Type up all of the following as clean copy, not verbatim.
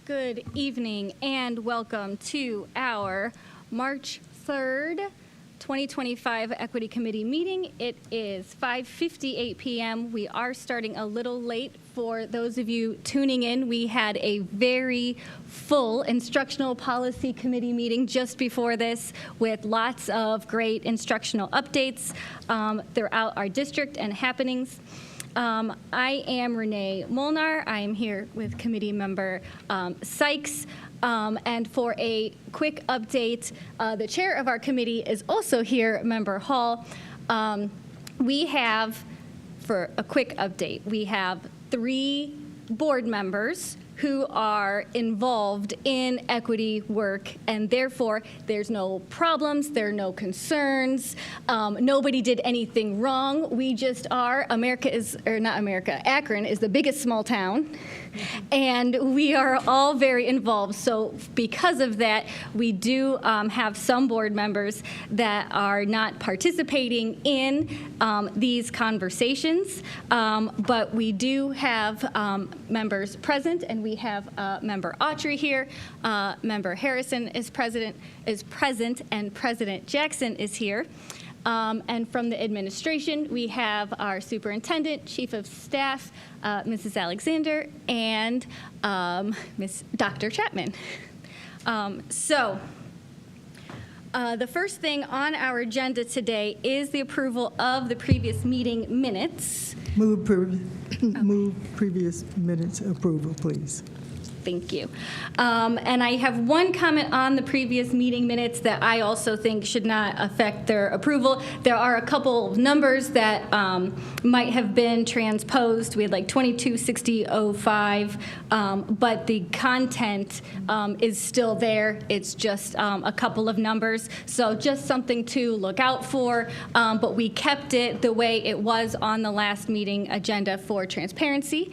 Good evening and welcome to our March 3rd, 2025 Equity Committee meeting. It is 5:58 p.m. We are starting a little late for those of you tuning in. We had a very full Instructional Policy Committee meeting just before this with lots of great instructional updates throughout our district and happenings. I am Renee Molnar. I am here with committee member Sykes. And for a quick update, the chair of our committee is also here, Member Hall. We have, for a quick update, we have 3 board members who are involved in equity work, and therefore there's no problems, there are no concerns, nobody did anything wrong. We just are, Akron is the biggest small town, and we are all very involved. So because of that, we do have some board members that are not participating in these conversations, but we do have members present, and we have Member Autry here. Member Harrison is present, and President Jackson is here. And from the administration, we have our superintendent, chief of staff, Mrs. Alexander, and Dr. Chapman. The first thing on our agenda today is the approval of the previous meeting minutes. Move previous minutes approval, please. Thank you. And I have one comment on the previous meeting minutes that I also think should not affect their approval. There are a couple of numbers that might have been transposed. We had like 226005, but the content is still there. It's just a couple of numbers. So just something to look out for. But we kept it the way it was on the last meeting agenda for transparency.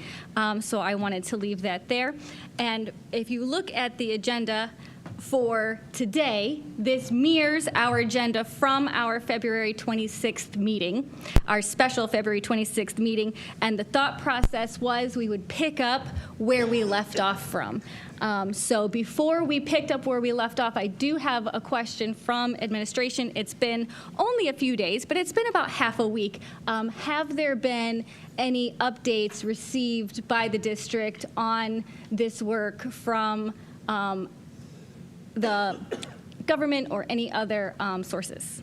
So I wanted to leave that there. And if you look at the agenda for today, this mirrors our agenda from our February 26th meeting, our special February 26th meeting. And the thought process was we would pick up where we left off from. So before we picked up where we left off, I do have a question from administration. It's been only a few days, but it's been about half a week. Have there been any updates received by the district on this work from the government or any other sources?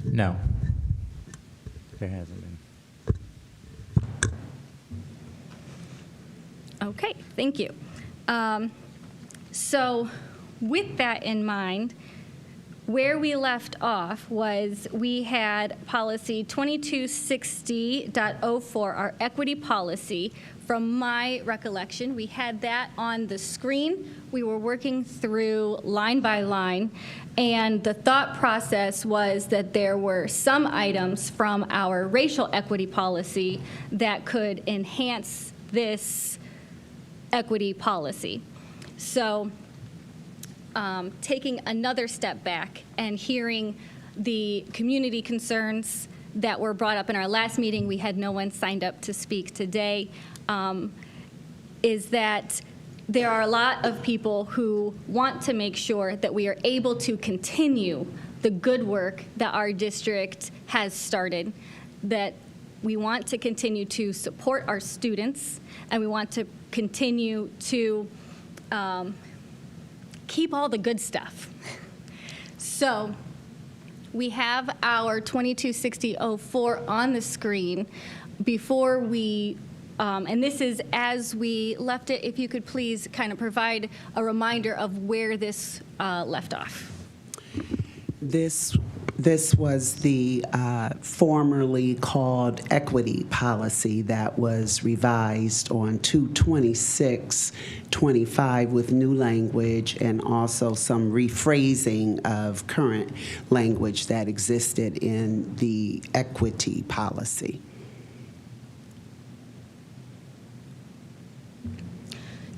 No, there hasn't been. Okay, thank you. So with that in mind, where we left off was we had policy 2260.04, our equity policy. From my recollection, we had that on the screen. We were working through line by line, and the thought process was that there were some items from our racial equity policy that could enhance this equity policy. So taking another step back and hearing the community concerns that were brought up in our last meeting, we had no one signed up to speak today, is that there are a lot of people who want to make sure that we are able to continue the good work that our district has started, that we want to continue to support our students, and we want to continue to keep all the good stuff. So we have our 2260.04 on the screen. Before we, and this is as we left it, if you could please kind of provide a reminder of where this left off. This was the formerly called equity policy that was revised on 2/26/25 with new language and also some rephrasing of current language that existed in the equity policy.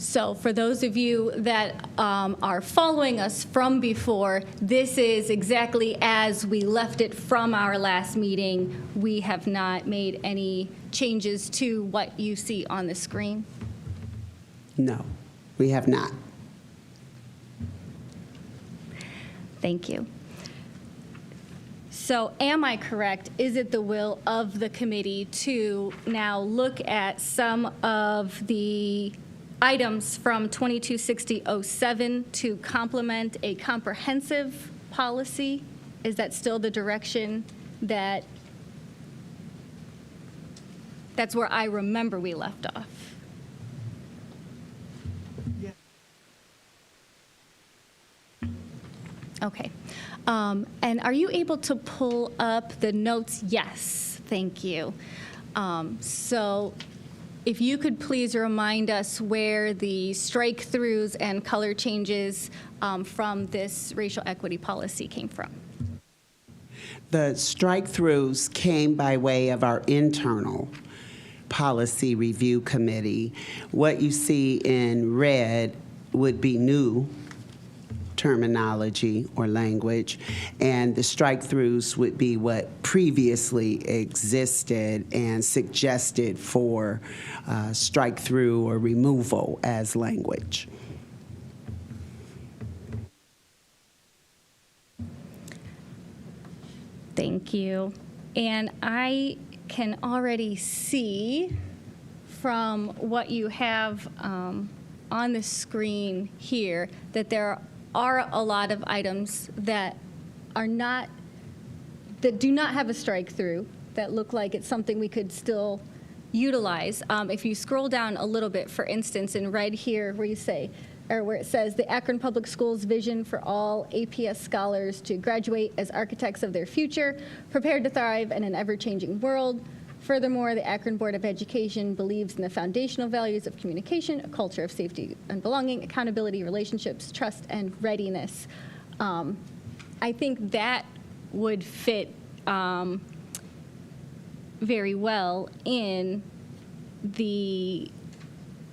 So for those of you that are following us from before, this is exactly as we left it from our last meeting. We have not made any changes to what you see on the screen. No, we have not. Thank you. So am I correct? Is it the will of the committee to now look at some of the items from 226007 to complement a comprehensive policy? Is that still the direction that's where I remember we left off? Yeah. Okay. And are you able to pull up the notes? Yes, thank you. So if you could please remind us where the strike-throughs and color changes from this racial equity policy came from. The strike-throughs came by way of our internal policy review committee. What you see in red would be new terminology or language, and the strike-throughs would be what previously existed and suggested for strike-through or removal as language. Thank you. And I can already see from what you have on the screen here that there are a lot of items that do not have a strike through, that look like it's something we could still utilize. If you scroll down a little bit, for instance, in red here where it says the Akron Public Schools vision for all APS scholars to graduate as architects of their future, prepared to thrive in an ever-changing world. Furthermore, the Akron Board of Education believes in the foundational values of communication, a culture of safety and belonging, accountability, relationships, trust, and readiness. I think that would fit very well in the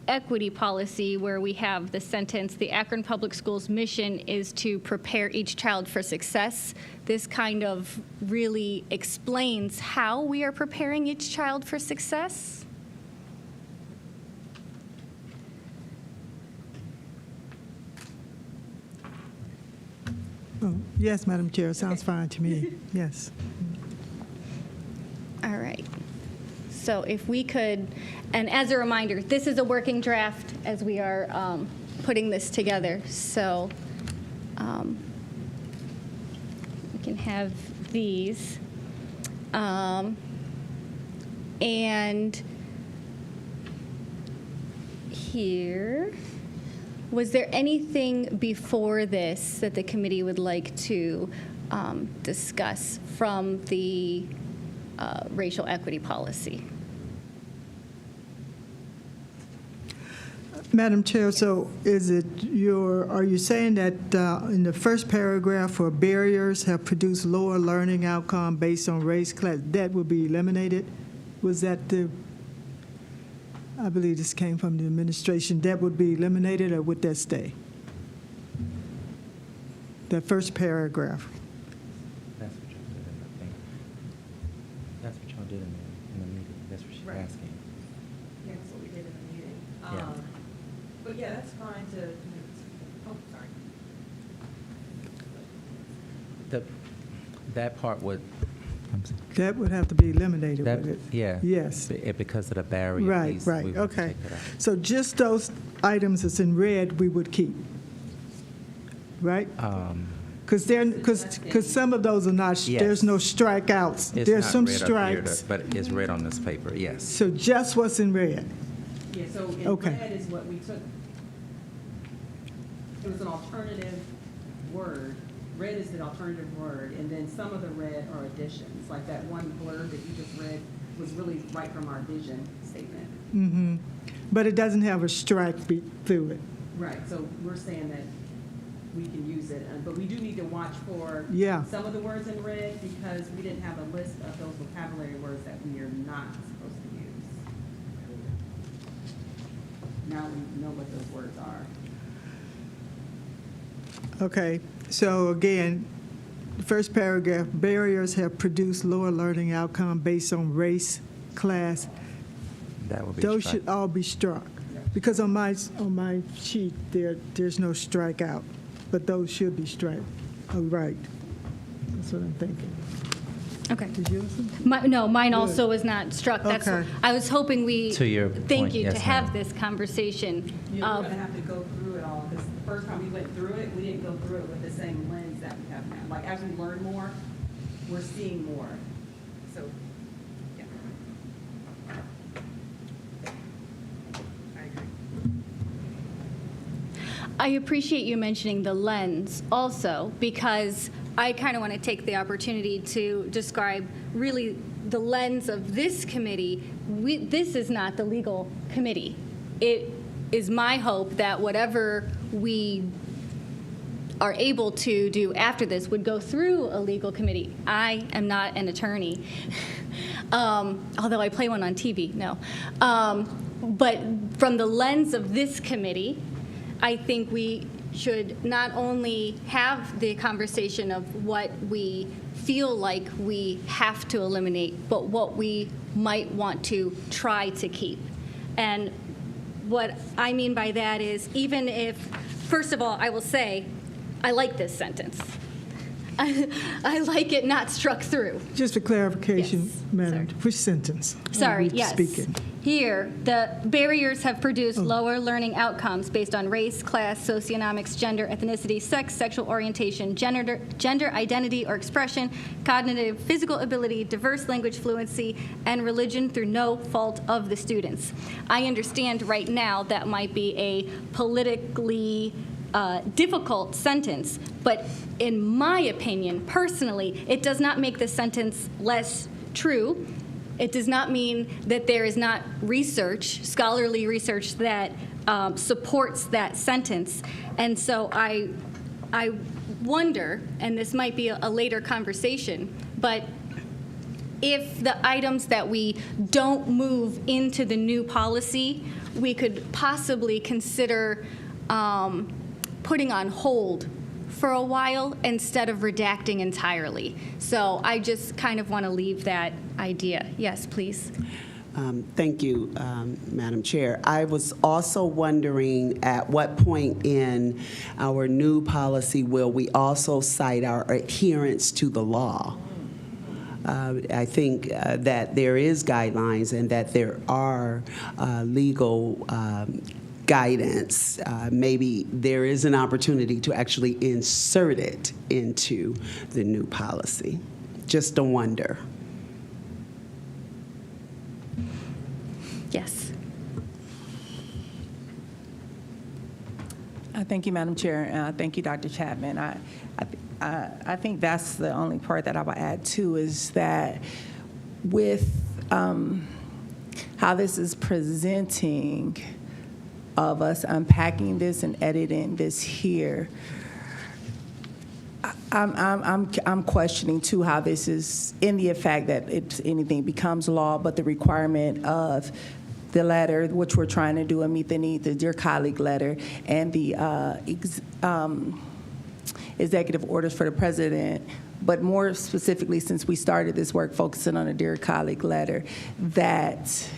equity policy, where we have the sentence, the Akron Public Schools mission is to prepare each child for success. This kind of really explains how we are preparing each child for success. Oh, yes, Madam Chair, sounds fine to me. Yes. All right. So if we could, and as a reminder, this is a working draft as we are putting this together. So we can have these. And here, was there anything before this that the committee would like to discuss from the racial equity policy? Madam Chair, so are you saying that in the first paragraph for barriers have produced lower learning outcome based on race, class, that would be eliminated? Was that I believe this came from the administration, that would be eliminated, or would that stay? That first paragraph. That's what y'all did, I think. That's what y'all did in the meeting. That's what she's Right. asking. Yeah, that's what we did in the meeting. Yeah. But yeah, that's fine to, oh, sorry. That part would, That would have to be eliminated, that, would it? yeah. Yes. Because of the barrier Right, piece. right, we would okay. take that out. So just those items that's in red, we would keep, right? Because some of those are not, Yes. there's no strikeouts. It's There's not some red up here, strikes. but it's red on this paper, yes. So just what's in red. Yeah, so in Okay. red is what we took. It was an alternative word. Red is the alternative word, and then some of the red are additions. Like that one blurb that you just read was really right from our vision statement. Mm-hmm. But it doesn't have a strike beat through it. Right, so we're saying that we can use it, but we do need to watch for Yeah. some of the words in red, because we didn't have a list of those vocabulary words that we are not supposed to use. now we know what those words are. Okay, so again, the first paragraph, barriers have produced lower learning outcome based on race, class. That will be Those struck. should all be struck. Because on my sheet, there's no strikeout, but those should be struck. Oh, right. That's what I'm thinking. Okay. Did yours? No, mine Good. also was not struck. That's Okay. I was hoping we. To your Thank point, you, yes, to have ma'am. this conversation We're of, gonna have to go through it all, because the first time we went through it, we didn't go through it with the same lens that we have now. Like, as we learn more, we're seeing more. So, yeah. I agree. I appreciate you mentioning the lens also, because I kind of want to take the opportunity to describe really the lens of this committee. This is not the legal committee. It is my hope that whatever we are able to do after this would go through a legal committee. I am not an attorney, although I play one on TV, no. But from the lens of this committee, I think we should not only have the conversation of what we feel like we have to eliminate, but what we might want to try to keep. And what I mean by that is, even if, first of all, I will say, I like this sentence. I like it not struck through. Just for clarification, Yes, Madam, sorry. which sentence? Sorry, are we yes. Speaking. Here, the barriers have produced lower learning outcomes based on race, class, socioeconomics, gender, ethnicity, sex, sexual orientation, gender identity or expression, cognitive, physical ability, diverse language fluency, and religion through no fault of the students. I understand right now that might be a politically difficult sentence, but in my opinion, personally, it does not make the sentence less true. It does not mean that there is not research, scholarly research, that supports that sentence. And so I wonder, and this might be a later conversation, but if the items that we don't move into the new policy, we could possibly consider putting on hold for a while instead of redacting entirely. So I just kind of want to leave that idea. Yes, please. Thank you, Madam Chair. I was also wondering at what point in our new policy will we also cite our adherence to the law? I think that there is guidelines and that there are legal guidance. Maybe there is an opportunity to actually insert it into the new policy. Just a wonder. Yes. Thank you, Madam Chair. Thank you, Dr. Chapman. I think that's the only part that I will add too, is that with how this is presenting of us unpacking this and editing this here, I'm questioning too how this is, in the effect that if anything becomes law, but the requirement of the letter, which we're trying to do and meet the need, the Dear Colleague letter, and the executive orders for the president, but more specifically, since we started this work focusing on a Dear Colleague letter, that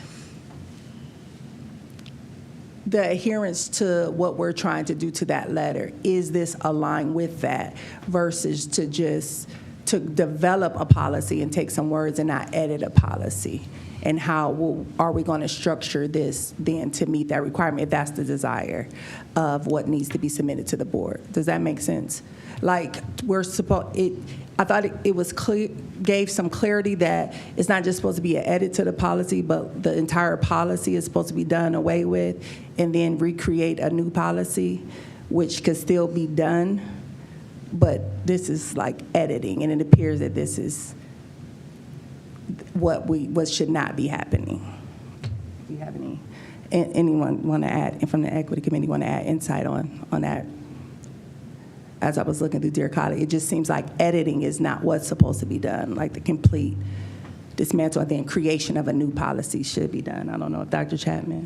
the adherence to what we're trying to do to that letter, is this aligned with that, versus to just to develop a policy and take some words and not edit a policy? And how are we going to structure this then to meet that requirement, if that's the desire of what needs to be submitted to the board? Does that make sense? Like, I thought it was clear, gave some clarity that it's not just supposed to be an edit to the policy, but the entire policy is supposed to be done away with and then recreate a new policy, which could still be done. But this is like editing, and it appears that this is what should not be happening. Do you have anyone want to add, and from the Equity Committee want to add insight on that? As I was looking through Dear Colleague, it just seems like editing is not what's supposed to be done, like the complete dismantle, and then creation of a new policy should be done. I don't know if Dr. Chapman.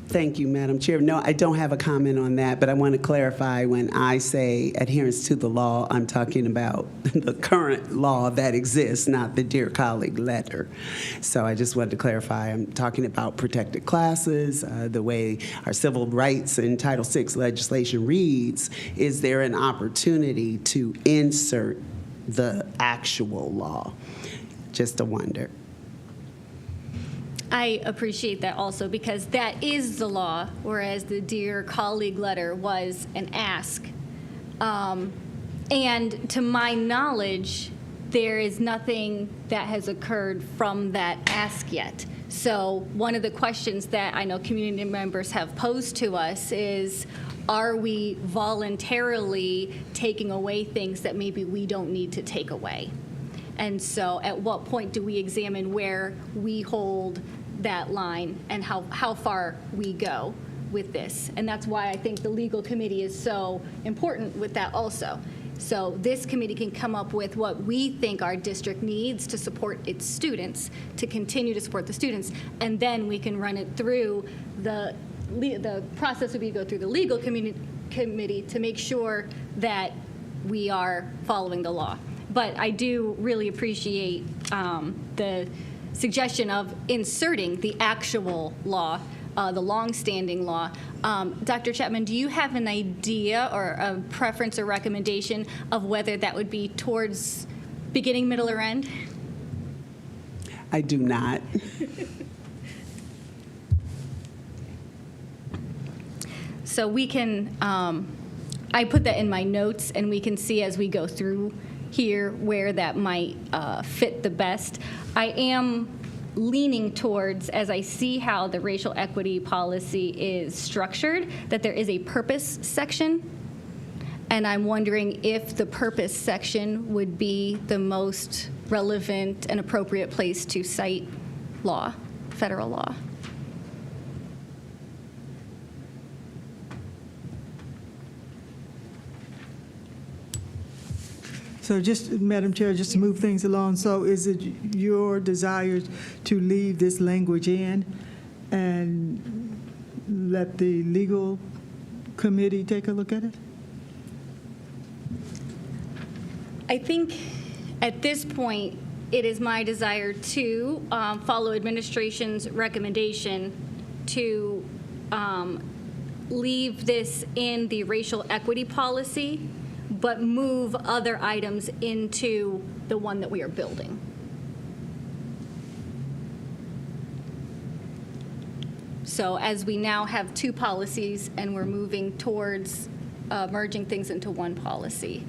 Thank you, Madam Chair. No, I don't have a comment on that, but I want to clarify when I say adherence to the law, I'm talking about the current law that exists, not the Dear Colleague letter. So I just wanted to clarify, I'm talking about protected classes, the way our civil rights and Title VI legislation reads. Is there an opportunity to insert the actual law? Just a wonder. I appreciate that also, because that is the law, whereas the Dear Colleague letter was an ask. And to my knowledge, there is nothing that has occurred from that ask yet. So one of the questions that I know community members have posed to us is, are we voluntarily taking away things that maybe we don't need to take away? And so at what point do we examine where we hold that line and how far we go with this? And that's why I think the legal committee is so important with that also. So this committee can come up with what we think our district needs to support its students, to continue to support the students, and then we can run it through the process would be to go through the legal committee to make sure that we are following the law. But I do really appreciate the suggestion of inserting the actual law, the longstanding law. Dr. Chapman, do you have an idea or a preference or recommendation of whether that would be towards beginning, middle, or end? I do not. So we can, I put that in my notes, and we can see as we go through here where that might fit the best. I am leaning towards, as I see how the racial equity policy is structured, that there is a purpose section. And I'm wondering if the purpose section would be the most relevant and appropriate place to cite law, federal law. So just, Madam Chair, just to move things along, so is it your desire to leave this language in and let the legal committee take a look at it? I think at this point, it is my desire to follow administration's recommendation to leave this in the racial equity policy, but move other items into the one that we are building. So as we now have two policies and we're moving towards merging things into one policy,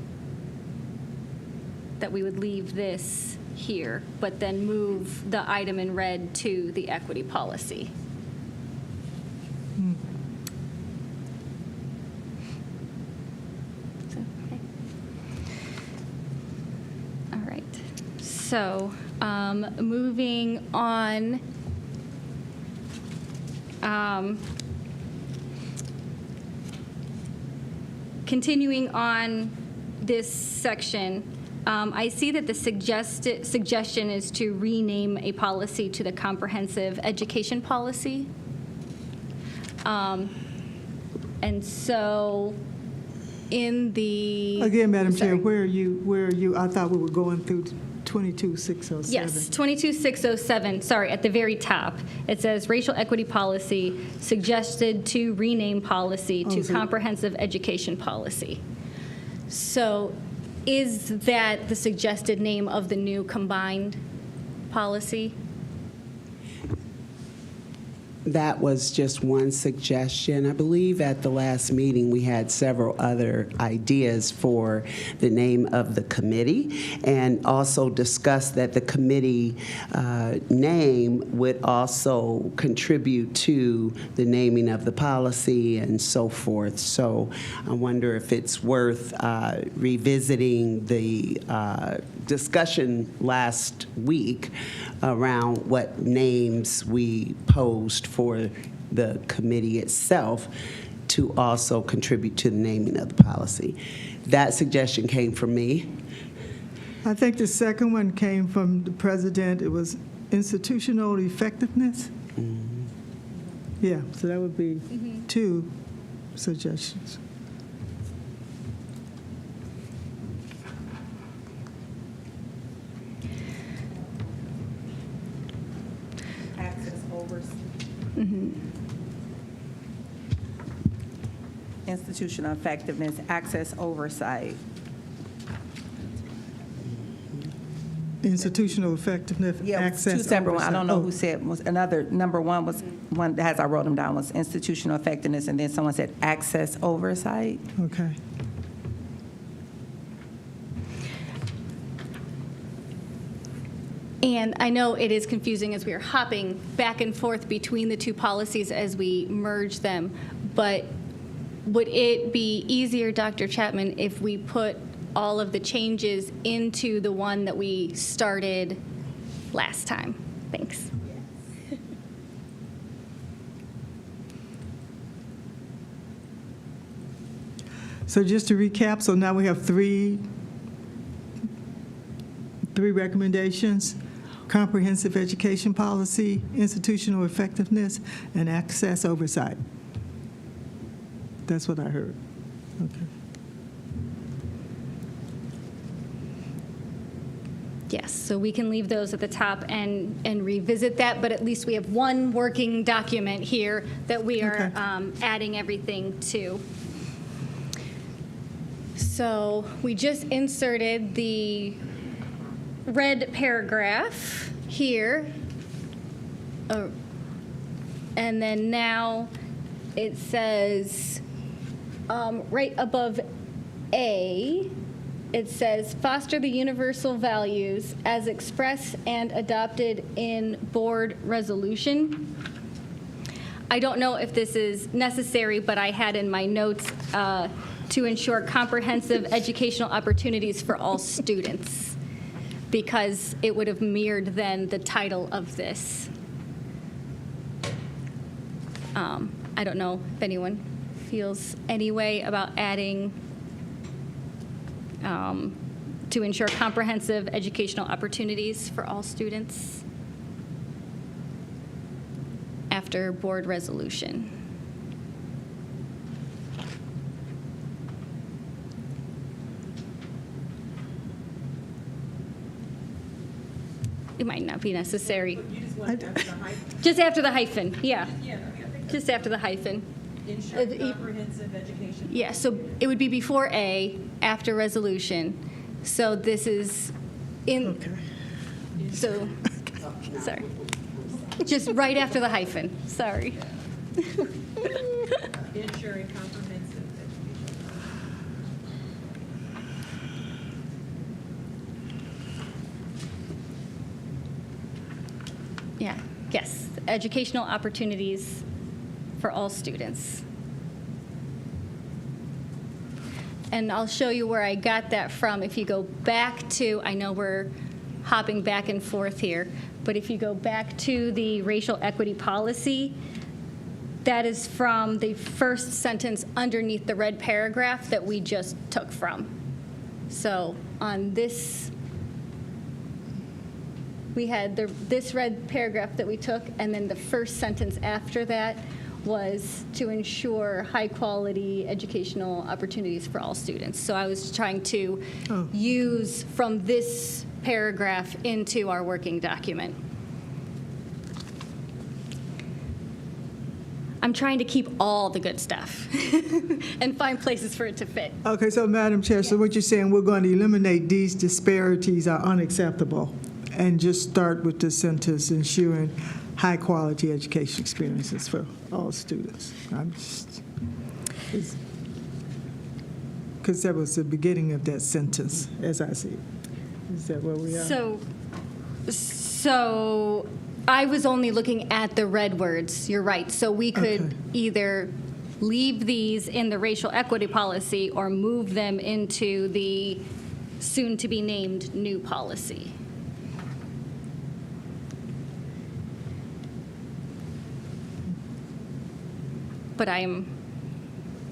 that we would leave this here, but then move the item in red to the equity policy. So, moving on, continuing on this section, I see that the suggestion is to rename a policy to the comprehensive education policy. And so, in the again, Madam Chair, where are you? I thought we were going through 22-607. Yes, 22-607, sorry, at the very top. It says racial equity policy suggested to rename policy to comprehensive education policy. So is that the suggested name of the new combined policy? That was just one suggestion. I believe at the last meeting we had several other ideas for the name of the committee, and also discussed that the committee name would also contribute to the naming of the policy and so forth. So I wonder if it's worth revisiting the discussion last week around what names we posed for the committee itself to also contribute to the naming of the policy. That suggestion came from me. I think the second one came from the president. It was institutional effectiveness. Yeah, so that would be two suggestions. Access institutional effectiveness, access oversight. Institutional effectiveness, Yeah, access. two separate ones. I don't know oversight. who said, was another, number one was, one, as I wrote them down, was institutional effectiveness, and then someone said access oversight. Oh, okay. And I know it is confusing as we are hopping back and forth between the two policies as we merge them, but would it be easier, Dr. Chapman, if we put all of the changes into the one that we started last time? Thanks. So just to recap, so now we have three recommendations: comprehensive education policy, institutional effectiveness, and access oversight. That's what I heard. Okay. Yes, so we can leave those at the top and revisit that, but at least we have one working document here that we are Okay. adding everything to. So we just inserted the red paragraph here. And then now it says, right above A, it says, foster the universal values as expressed and adopted in board resolution. I don't know if this is necessary, but I had in my notes to ensure comprehensive educational opportunities for all students, because it would have mirrored then the title of this. I don't know if anyone feels any way about adding to ensure comprehensive educational opportunities for all students after board resolution. It might not be necessary. You just want to after the hyphen? Just after the hyphen, yeah. Yeah, I think Just after the hyphen. ensure comprehensive education. Yeah, so it would be before A, after resolution. So this is in, Okay. so, sorry. Just right after the hyphen, sorry. Ensuring comprehensive education. Yeah, yes, educational opportunities for all students. And I'll show you where I got that from. If you go back to, I know we're hopping back and forth here, but if you go back to the racial equity policy, that is from the first sentence underneath the red paragraph that we just took from. So on this, we had this red paragraph that we took, and then the first sentence after that was to ensure high-quality educational opportunities for all students. So I was trying to use from this paragraph into our working document. I'm trying to keep all the good stuff and find places for it to fit. Okay, so Madam Chair, so what you're saying, we're going to eliminate these disparities are unacceptable and just start with the sentence ensuring high-quality education experiences for all students. I'm just, because that was the beginning of that sentence, as I see it. Is that where we are? So I was only looking at the red words. You're right. So we could Okay. either leave these in the racial equity policy or move them into the soon-to-be-named new policy. But I am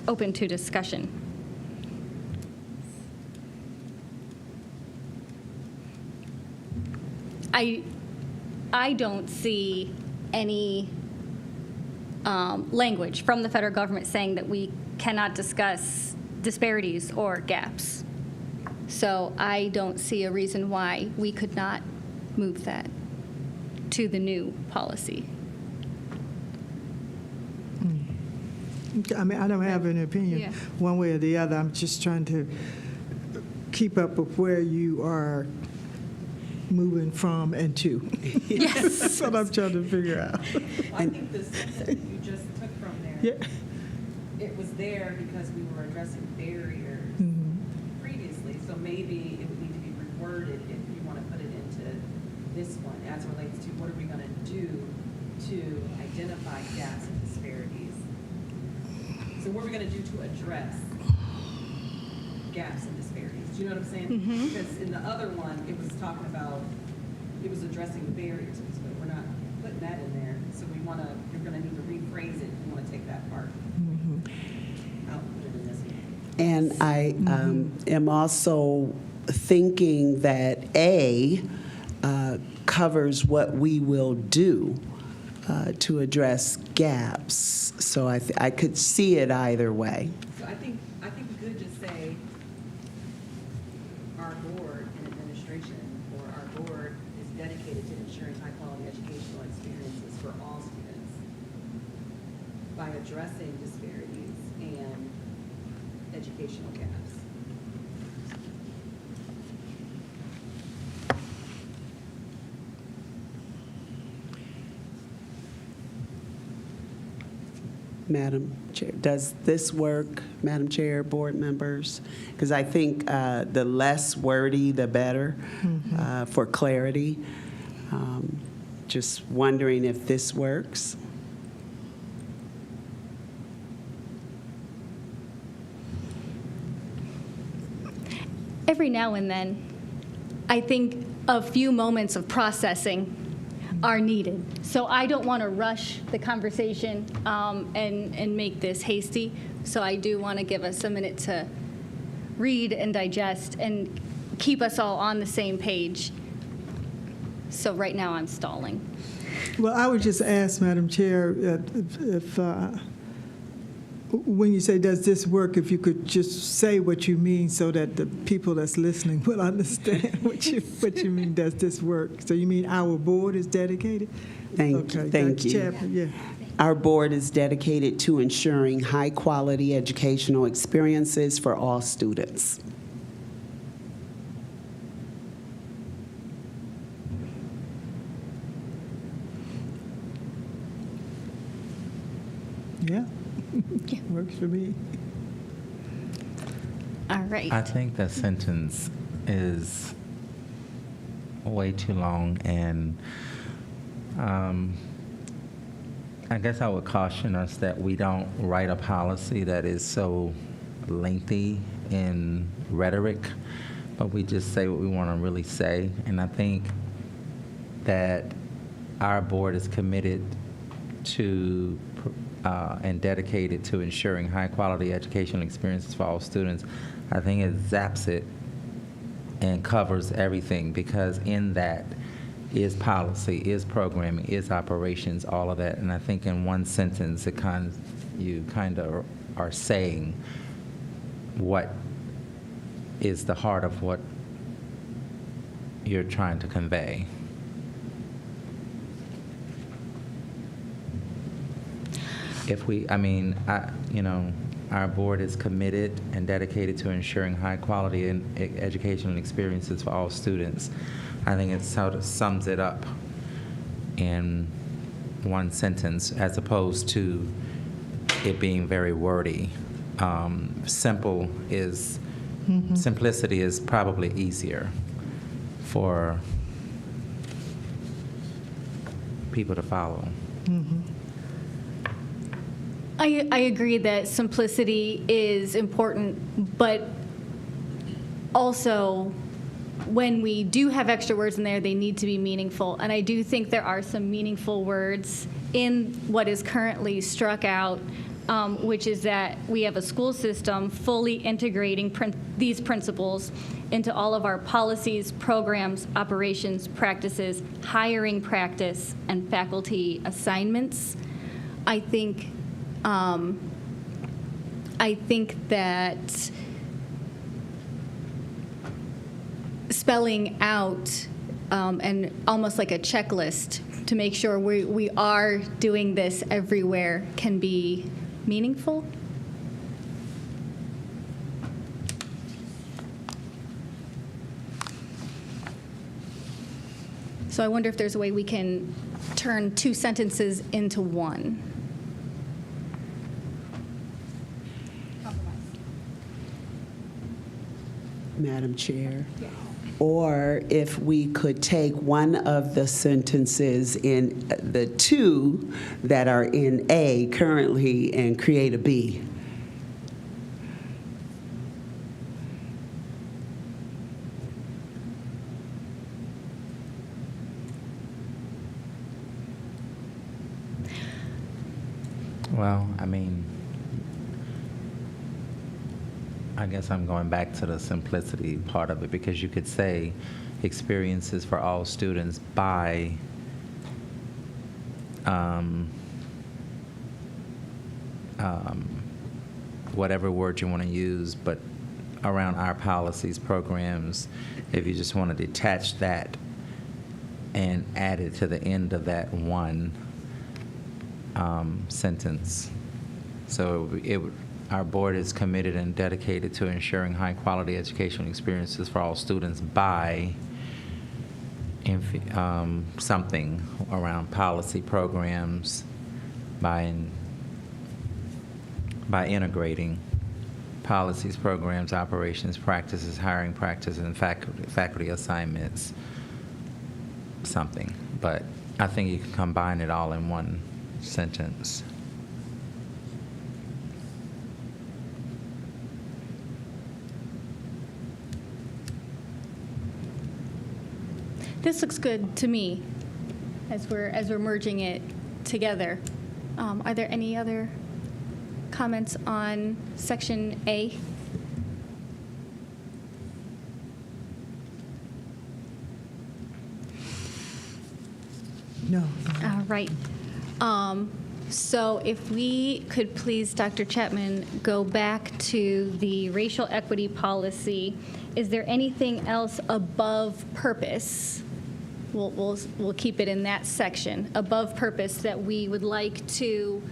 open to discussion. I don't see any language from the federal government saying that we cannot discuss disparities or gaps. So I don't see a reason why we could not move that to the new policy. I mean, I don't have an opinion Yeah. one way or the other. I'm just trying to keep up with where you are moving from and to. Yes. That's what I'm trying to figure out. I think the sentence that you just took from there, Yeah. it was there because we were addressing barriers previously, so maybe it would need to be reworded if you want to put it into this one as it relates to what are we going to do to identify gaps and disparities. So what are we going to do to address gaps and disparities? Do you know what I'm saying? Because in the other one, it was talking about, it was addressing the barriers, but we're not putting that in there. So we want to, you're going to need to rephrase it. You want to take that part out and put it in this one. And I am also thinking that A covers what we will do to address gaps. So I could see it either way. So I think we could just say our board and administration, or our board is dedicated to ensuring high-quality educational experiences for all students by addressing disparities and educational gaps. Madam Chair, does this work, Madam Chair, board members? Because I think the less wordy, the better for clarity. Just wondering if this works. Every now and then, I think a few moments of processing are needed. So I don't want to rush the conversation and make this hasty. So I do want to give us a minute to read and digest and keep us all on the same page. So right now I'm stalling. Well, I would just ask, Madam Chair, if when you say, does this work, if you could just say what you mean so that the people that's listening will understand what you mean, does this work? So you mean our board is dedicated? Thank Dr. you. Chapman, yeah. Our board is dedicated to ensuring high-quality educational experiences for all students. Yeah. Works for me. All right. I think that sentence is way too long, and I guess I would caution us that we don't write a policy that is so lengthy in rhetoric, but we just say what we want to really say. And I think that our board is committed to and dedicated to ensuring high-quality educational experiences for all students. I think it zaps it and covers everything, because in that is policy, is programming, is operations, all of that. And I think in one sentence, you kind of are saying what is the heart of what you're trying to convey. Our board is committed and dedicated to ensuring high quality educational experiences for all students. I think it sort of sums it up in one sentence, as opposed to it being very wordy. Simplicity is probably easier for people to follow. I agree that simplicity is important, but also when we do have extra words in there, they need to be meaningful. And I do think there are some meaningful words in what is currently struck out, which is that we have a school system fully integrating these principles into all of our policies, programs, operations, practices, hiring practice, and faculty assignments. I think that spelling out and almost like a checklist to make sure we are doing this everywhere can be meaningful. So I wonder if there's a way we can turn two sentences into one. Madam Chair? Or if we could take one of the sentences in the two that are in A currently and create a B. Well, I mean, I guess I'm going back to the simplicity part of it, because you could say experiences for all students by whatever word you want to use, but around our policies, programs, if you just want to detach that and add it to the end of that one sentence. So our board is committed and dedicated to ensuring high-quality educational experiences for all students by something around policy, programs, by integrating policies, programs, operations, practices, hiring practices, and faculty assignments, something. But I think you can combine it all in one sentence. This looks good to me as we're merging it together. Are there any other comments on section A? No. All right. So if we could please, Dr. Chapman, go back to the racial equity policy. Is there anything else above purpose? We'll keep it in that section, above purpose, that we would like to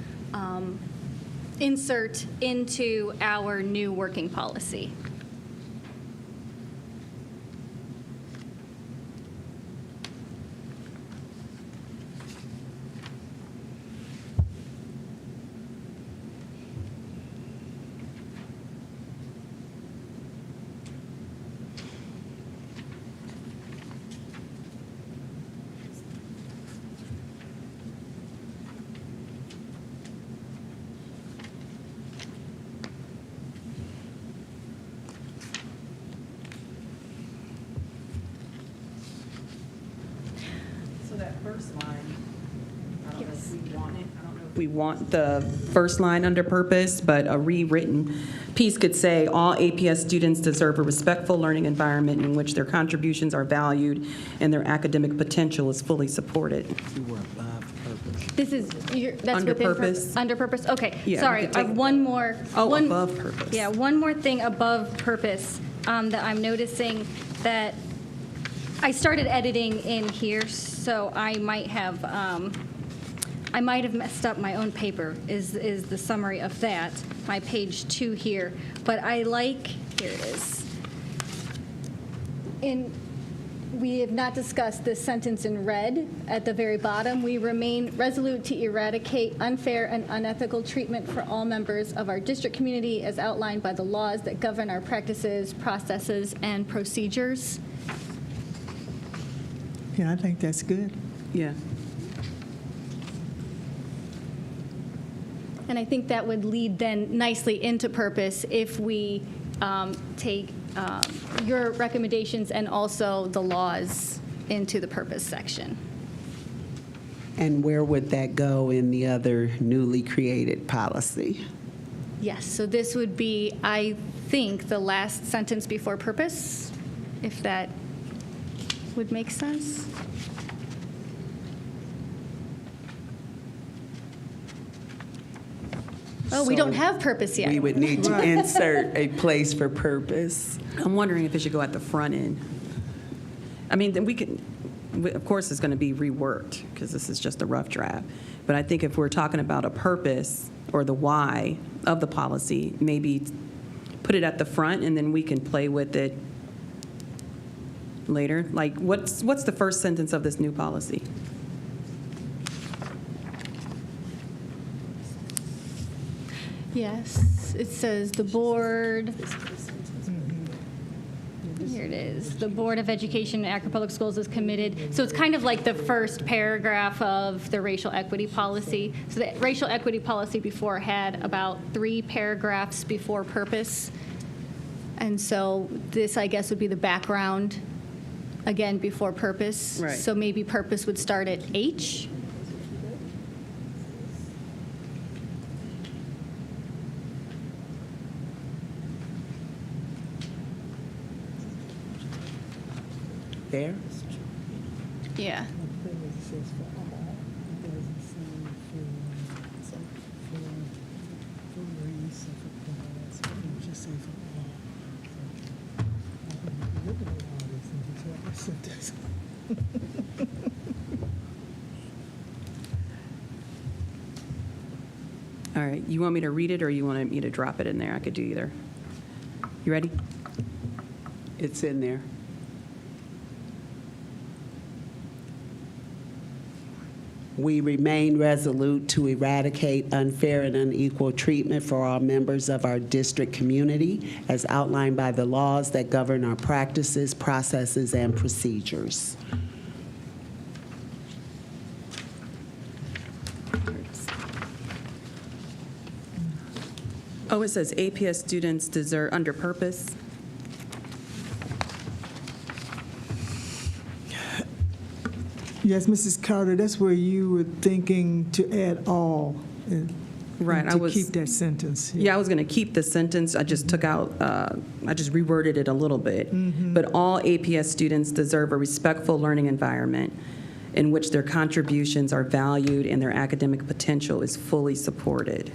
insert into our new working policy. So that first line, I don't know if we want it, I don't know if we want the first line under purpose, but a rewritten piece could say, all APS students deserve a respectful learning environment in which their contributions are valued and their academic potential is fully supported. This is, that's Under within purpose. Under purpose, okay. Yeah, Sorry, we could I have take- one more. Oh, one- above purpose. Yeah, one more thing above purpose that I'm noticing that I started editing in here, so I might have messed up my own paper, is the summary of that, my page 2 here. But I like, here it is. We have not discussed this sentence in red at the very bottom. We remain resolute to eradicate unfair and unethical treatment for all members of our district community as outlined by the laws that govern our practices, processes, and procedures. Yeah, I think that's good. Yeah. And I think that would lead then nicely into purpose if we take your recommendations and also the laws into the purpose section. And where would that go in the other newly created policy? Yes, so this would be, I think, the last sentence before purpose. if that would make sense. Oh, we don't So have purpose yet. We would need to insert a place for purpose. I'm wondering if it should go at the front end. I mean, then of course, it's going to be reworked because this is just a rough draft. But I think if we're talking about a purpose or the why of the policy, maybe put it at the front and then we can play with it later. Like, what's the first sentence of this new policy? Yes, it says the board, here it is, the Board of Education at Akron Public Schools is committed. So it's kind of like the first paragraph of the racial equity policy. So the racial equity policy before had about 3 paragraphs before purpose. And so this, I guess, would be the background, again, before purpose. Right. So maybe purpose would start at H. There? Yeah. All right, you want me to read it or you want me to drop it in there? I could do either. You ready? It's in there. We remain resolute to eradicate unfair and unequal treatment for all members of our district community as outlined by the laws that govern our practices, processes, and procedures. Oh, it says APS students deserve, under purpose. Yes, Mrs. Carter, that's where you were thinking to add all. Right, and I to was- keep that sentence. Yeah, I was going to keep the sentence. I just took out, I just reworded it a little bit. But all APS students deserve a respectful learning environment in which their contributions are valued and their academic potential is fully supported.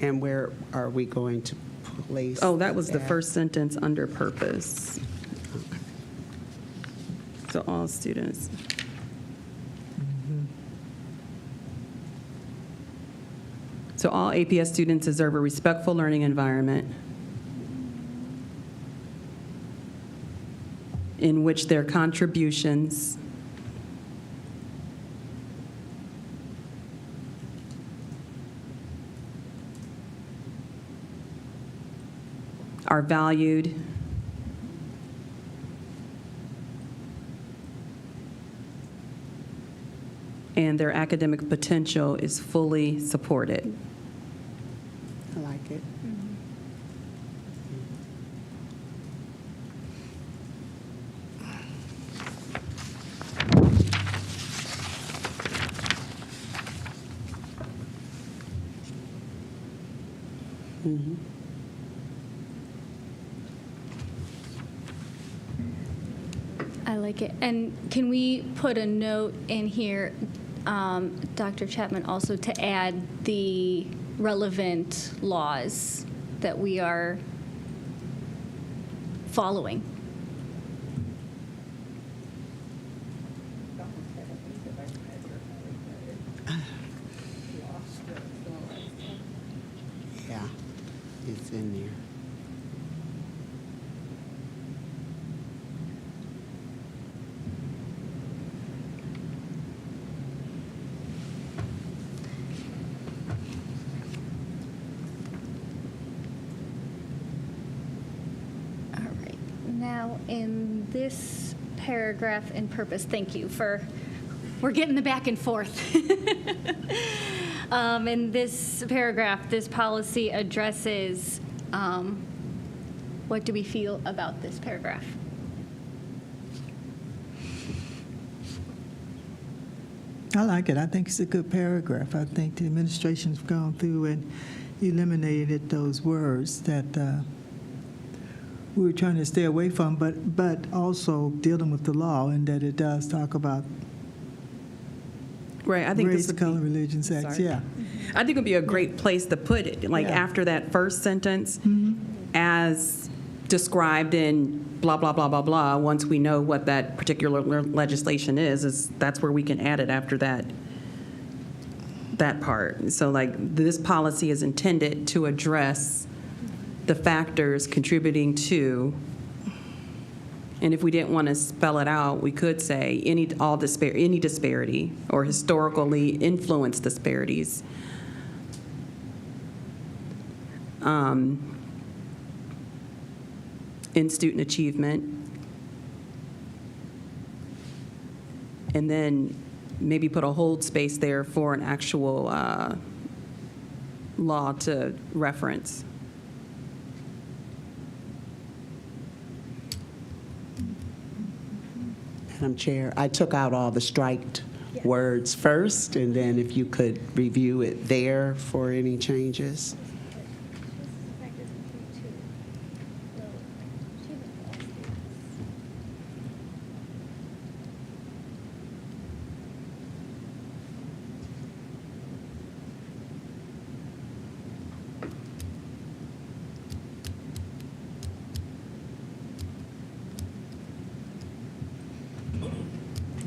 And where are we going to place? Oh, that was the first sentence under purpose. So all students. So all APS students deserve a respectful learning environment in which their contributions are valued and their academic potential is fully supported. I like it. I like it. And can we put a note in here, Dr. Chapman, also to add the relevant laws that we are following? Yeah, it's in there. All right. Now, in this paragraph in purpose, thank you for, we're getting the back and forth. In this paragraph, this policy addresses, what do we feel about this paragraph? I like it. I think it's a good paragraph. I think the administration's gone through eliminated those words that we were trying to stay away from, but also dealing with the law, and that it does talk about Right, I think this race, would color, be, religion, sex. sorry. Yeah. I think it would be a great place to put it, like Yeah. after that first sentence, as described in blah, blah, blah, blah, blah, once we know what that particular legislation is that's where we can add it after that part. So like, this policy is intended to address the factors contributing to, and if we didn't want to spell it out, we could say any disparity or historically influenced disparities. In student achievement. And then maybe put a hold space there for an actual law to reference. Madam Chair, I took out all the striked words first, and then if you could review it there for any changes.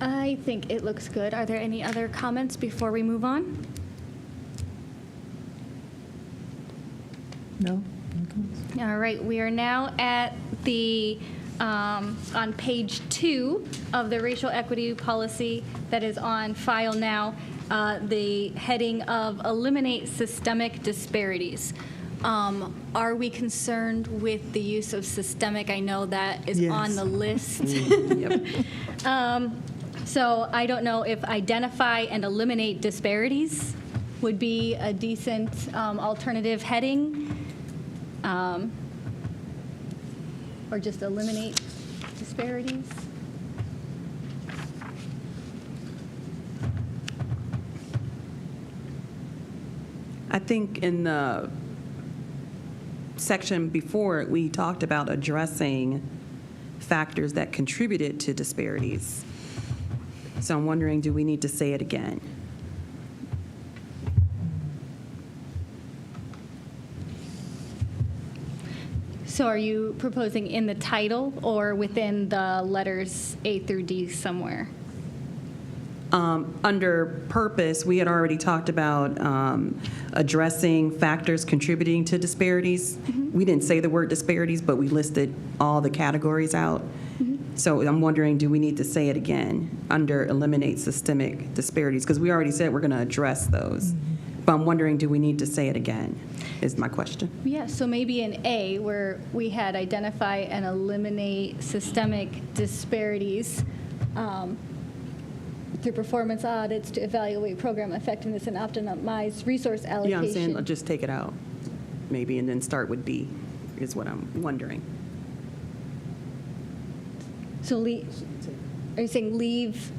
I think it looks good. Are there any other comments before we move on? No? All right, we are now at the, on page 2 of the racial equity policy that is on file now, the heading of eliminate systemic disparities. Are we concerned with the use of systemic? I know that is Yes. on the list. So I don't know if identify and eliminate disparities would be a decent alternative heading, or just eliminate disparities. I think in the section before, we talked about addressing factors that contributed to disparities. So I'm wondering, do we need to say it again? So are you proposing in the title or within the letters A through D somewhere? Under purpose, we had already talked about addressing factors contributing to disparities. We didn't say the word disparities, but we listed all the categories out. So I'm wondering, do we need to say it again under eliminate systemic disparities? Because we already said we're going to address those. But I'm wondering, do we need to say it again, is my question. Yeah, so maybe in A, where we had identify and eliminate systemic disparities through performance audits to evaluate program effectiveness and optimize resource allocation. Yeah, I'm saying just take it out, maybe, and then start with B, is what I'm wondering. So are you saying leave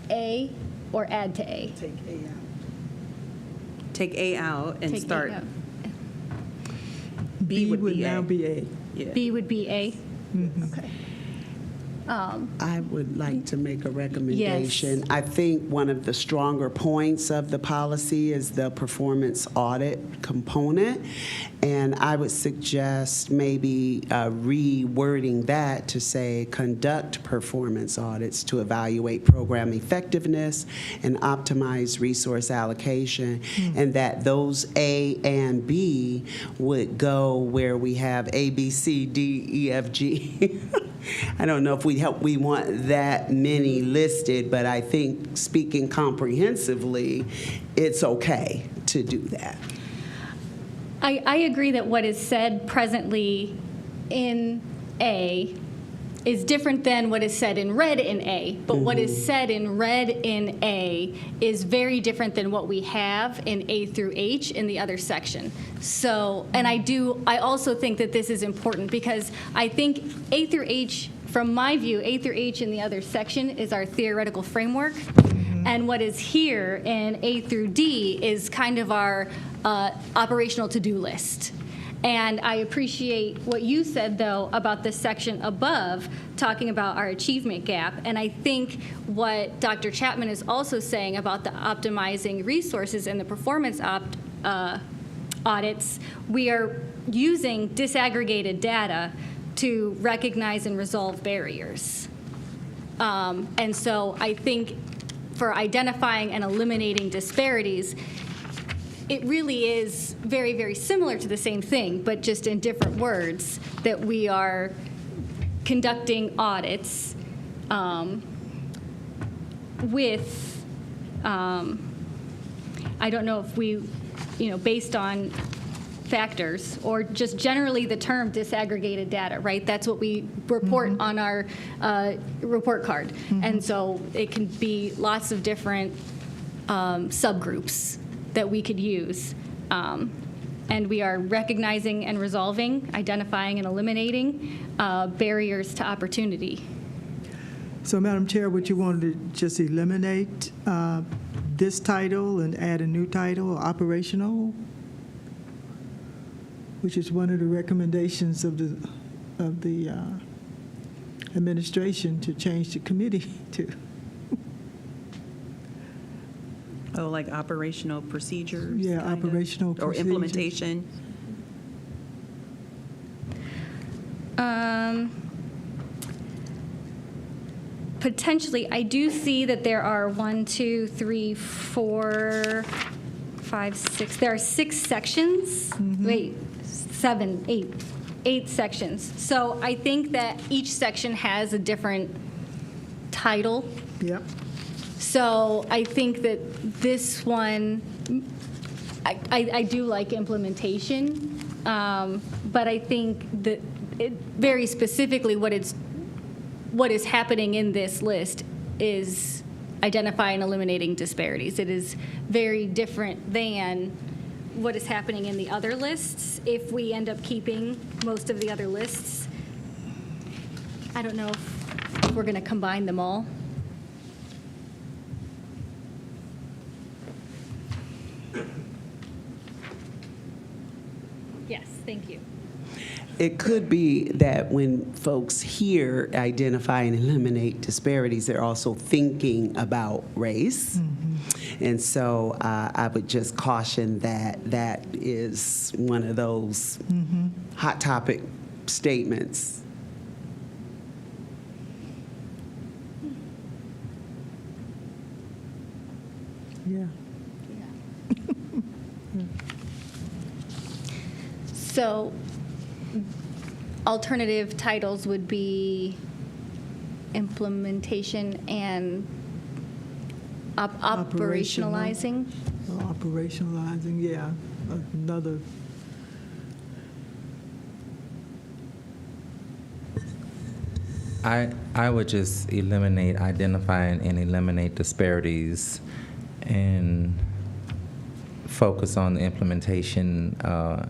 A or add to A? Take A out and Take A start, out. B would be now A. be A. Yeah. B would be A? Okay. I would like to make a recommendation. I think one of the stronger points of the policy is the performance audit component, and I would suggest maybe rewording that to say conduct performance audits to evaluate program effectiveness and optimize resource allocation, and that those A and B would go where we have A, B, C, D, E, F, G. I don't know if we want that many listed, but I think speaking comprehensively, it's okay to do that. I agree that what is said presently in A is different than what is said in red in A, but what is said in red in A is very different than what we have in A through H in the other section. So, and I also think that this is important because I think A through H, from my view, A through H in the other section is our theoretical framework. And what is here in A through D is kind of our operational to-do list. And I appreciate what you said, though, about the section above, talking about our achievement gap. And I think what Dr. Chapman is also saying about the optimizing resources and the performance audits, we are using disaggregated data to recognize and resolve barriers. And so I think for identifying and eliminating disparities, it really is very, very similar to the same thing, but just in different words, that we are conducting audits with, I don't know if we, based on factors, or just generally the term disaggregated data, right? That's what we report on our report card. And so it can be lots of different subgroups that we could use. And we are recognizing and resolving, identifying and eliminating barriers to opportunity. So, Madam Chair, would you want to just eliminate this title and add a new title, operational, which is one of the recommendations of the administration to change the committee to? Oh, like operational procedures? Yeah, kind of? operational Or procedures. implementation? Potentially, I do see that there are 1, 2, 3, 4, 5, 6. There are 6 sections. Wait, 7, 8 sections. So I think that each section has a different title. Yep. So I think that this one, I do like implementation, but I think that very specifically what is happening in this list is identifying and eliminating disparities. It is very different than what is happening in the other lists. If we end up keeping most of the other lists, I don't know if we're going to combine them all. Yes, thank you. It could be that when folks hear identify and eliminate disparities, they're also thinking about race. And so I would just caution that that is one of those hot topic statements. Yeah. So alternative titles would be implementation and operationalizing. Operationalizing, yeah. Another. I would just eliminate, identify and eliminate disparities and focus on the implementation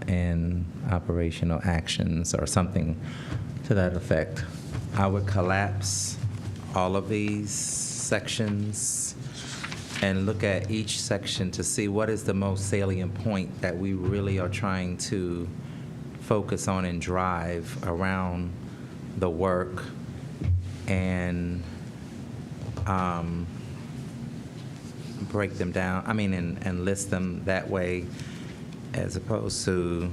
and operational actions or something to that effect. I would collapse all of these sections and look at each section to see what is the most salient point that we really are trying to focus on and drive around the work, and break them down, and list them that way, as opposed to,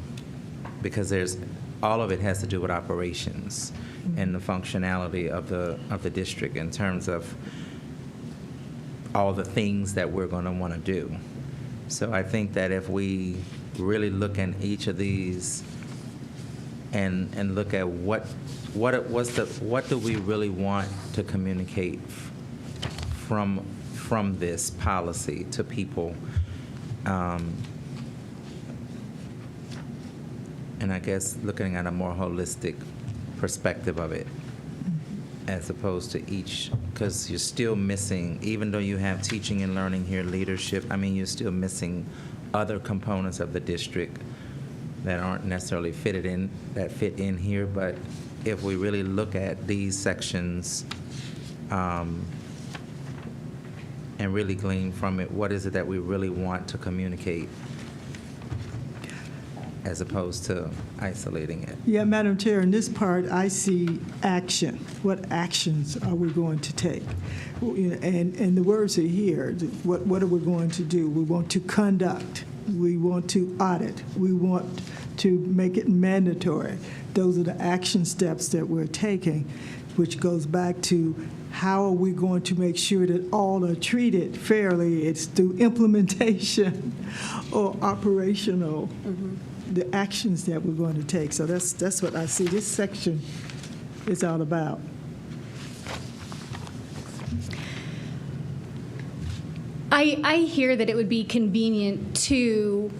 because there's, all of it has to do with operations and the functionality of the district in terms of all the things that we're going to want to do. So I think that if we really look at each of these and look at what do we really want to communicate from this policy to people, and I guess looking at a more holistic perspective of it, as opposed to each, because you're still missing, even though you have teaching and learning here, leadership, you're still missing other components of the district that aren't necessarily fit in here. But if we really look at these sections and really glean from it, what is it that we really want to communicate as opposed to isolating it. Yeah, Madam Chair, in this part, I see action. What actions are we going to take? And the words are here. What are we going to do? We want to conduct. We want to audit. We want to make it mandatory. Those are the action steps that we're taking, which goes back to how are we going to make sure that all are treated fairly? It's through implementation or operational, the actions that we're going to take. So that's what I see this section is all about. I hear that it would be convenient to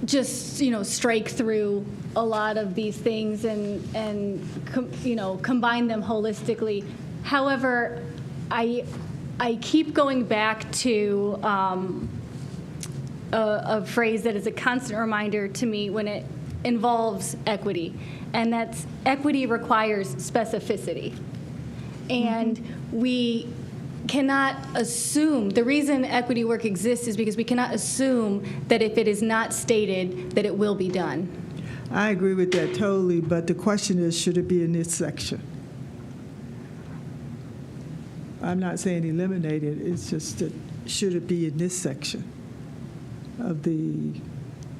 just, strike through a lot of these things and combine them holistically. However, I keep going back to a phrase that is a constant reminder to me when it involves equity, and that's equity requires specificity. And we cannot assume, the reason equity work exists is because we cannot assume that if it is not stated, that it will be done. I agree with that totally, but the question is, should it be in this section? I'm not saying eliminate it, it's just that should it be in this section of the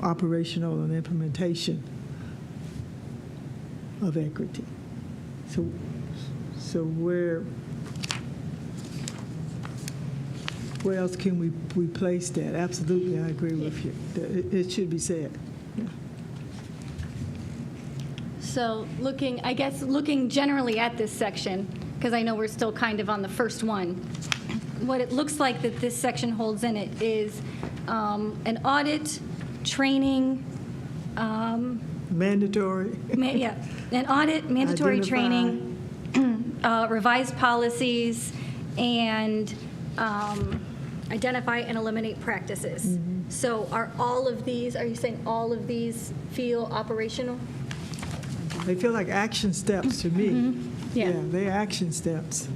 operational and implementation of equity? So where else can we place that? Absolutely, I agree with you. It should be said. Yeah. So looking generally at this section, because I know we're still kind of on the first one, what it looks like that this section holds in it is an audit, training, Mandatory. An audit, mandatory training, revised policies, and identify and eliminate practices. So are you saying all of these feel operational? They feel like action steps to me. Yeah. They're action steps.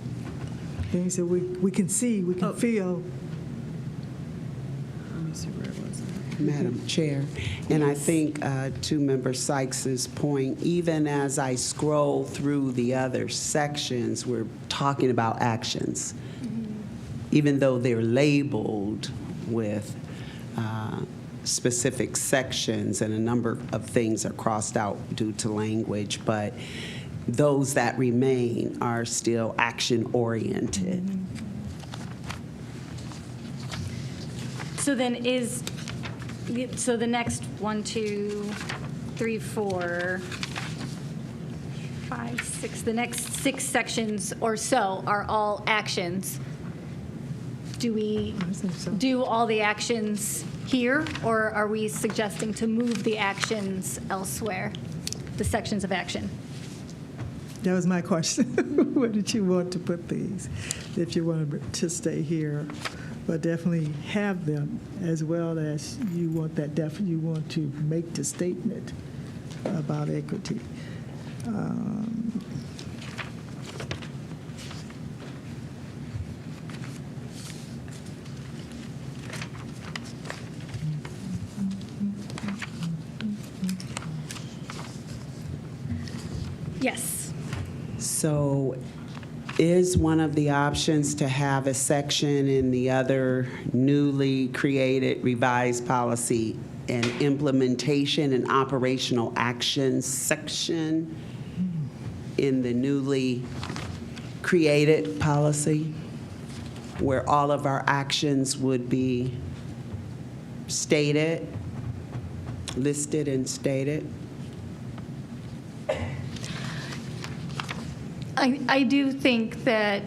Things that we can see, we can feel. Let me see where it was. Madam Chair, and I think to Member Sykes's point, even as I scroll through the other sections, we're talking about actions. Even though they're labeled with specific sections and a number of things are crossed out due to language, but those that remain are still action-oriented. So then so the next 1, 2, 3, 4, 5, 6, the next 6 sections or so are all actions. Do we I think so. do all the actions here, or are we suggesting to move the actions elsewhere, the sections of action? That was my question. Where did you want to put these? If you want to stay here, but definitely have them, as well as you want you want to make the statement about equity. Yes. So is one of the options to have a section in the other newly created revised policy and implementation and operational actions section in the newly created policy where all of our actions would be stated, listed and stated? I do think that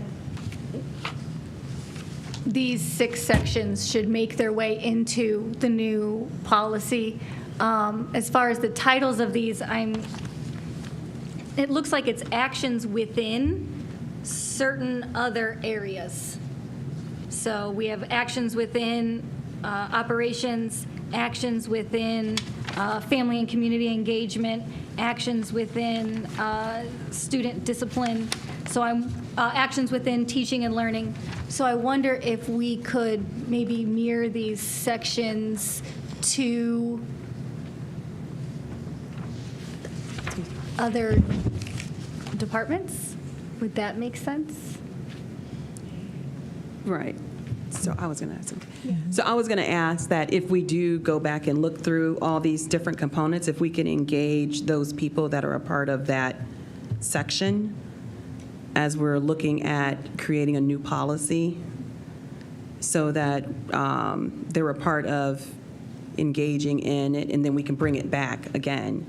these 6 sections should make their way into the new policy. As far as the titles of these, it looks like it's actions within certain other areas. So we have actions within operations, actions within family and community engagement, actions within student discipline, so actions within teaching and learning. So I wonder if we could maybe mirror these sections to other departments? Would that make sense? Right. So I was going to ask something. So I was going to ask that if we do go back and look through all these different components, if we can engage those people that are a part of that section as we're looking at creating a new policy, so that they're a part of engaging in it, and then we can bring it back again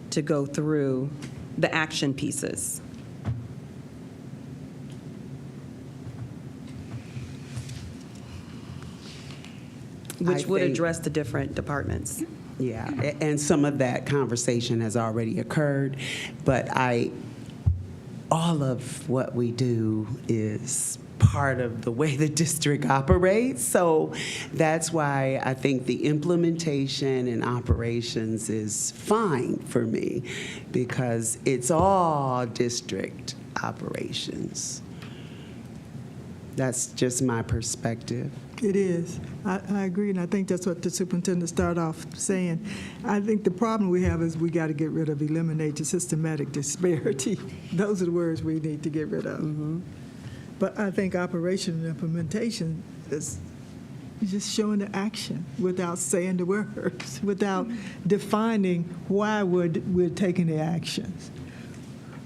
to go through the action pieces. Which I would think- address the different departments. Yeah, and some of that conversation has already occurred, but all of what we do is part of the way the district operates. So that's why I think the implementation and operations is fine for me, because it's all district operations. That's just my perspective. It is. I agree, and I think that's what the superintendent started off saying. I think the problem we have is we got to get rid of, eliminate the systematic disparity. Those are the words we need to get rid of. But I think operation and implementation is just showing the action without saying the words, without defining why we're taking the actions,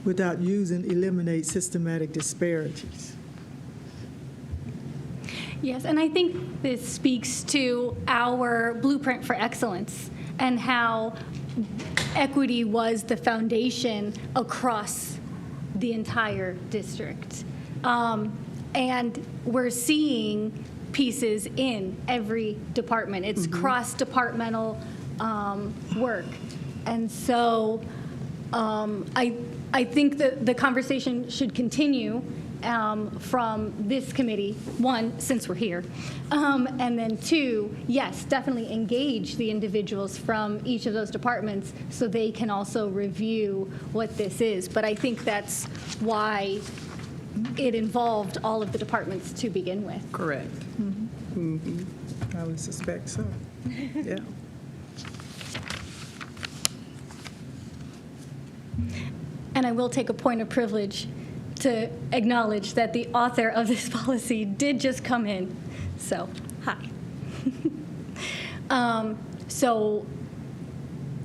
without using eliminate systematic disparities. Yes, and I think this speaks to our blueprint for excellence and how equity was the foundation across the entire district. And we're seeing pieces in every department. It's cross-departmental work. And so I think that the conversation should continue from this committee, one, since we're here, and then two, yes, definitely engage the individuals from each of those departments so they can also review what this is. But I think that's why it involved all of the departments to begin with. Correct. I would suspect so. Yeah. And I will take a point of privilege to acknowledge that the author of this policy did just come in. So, hi. So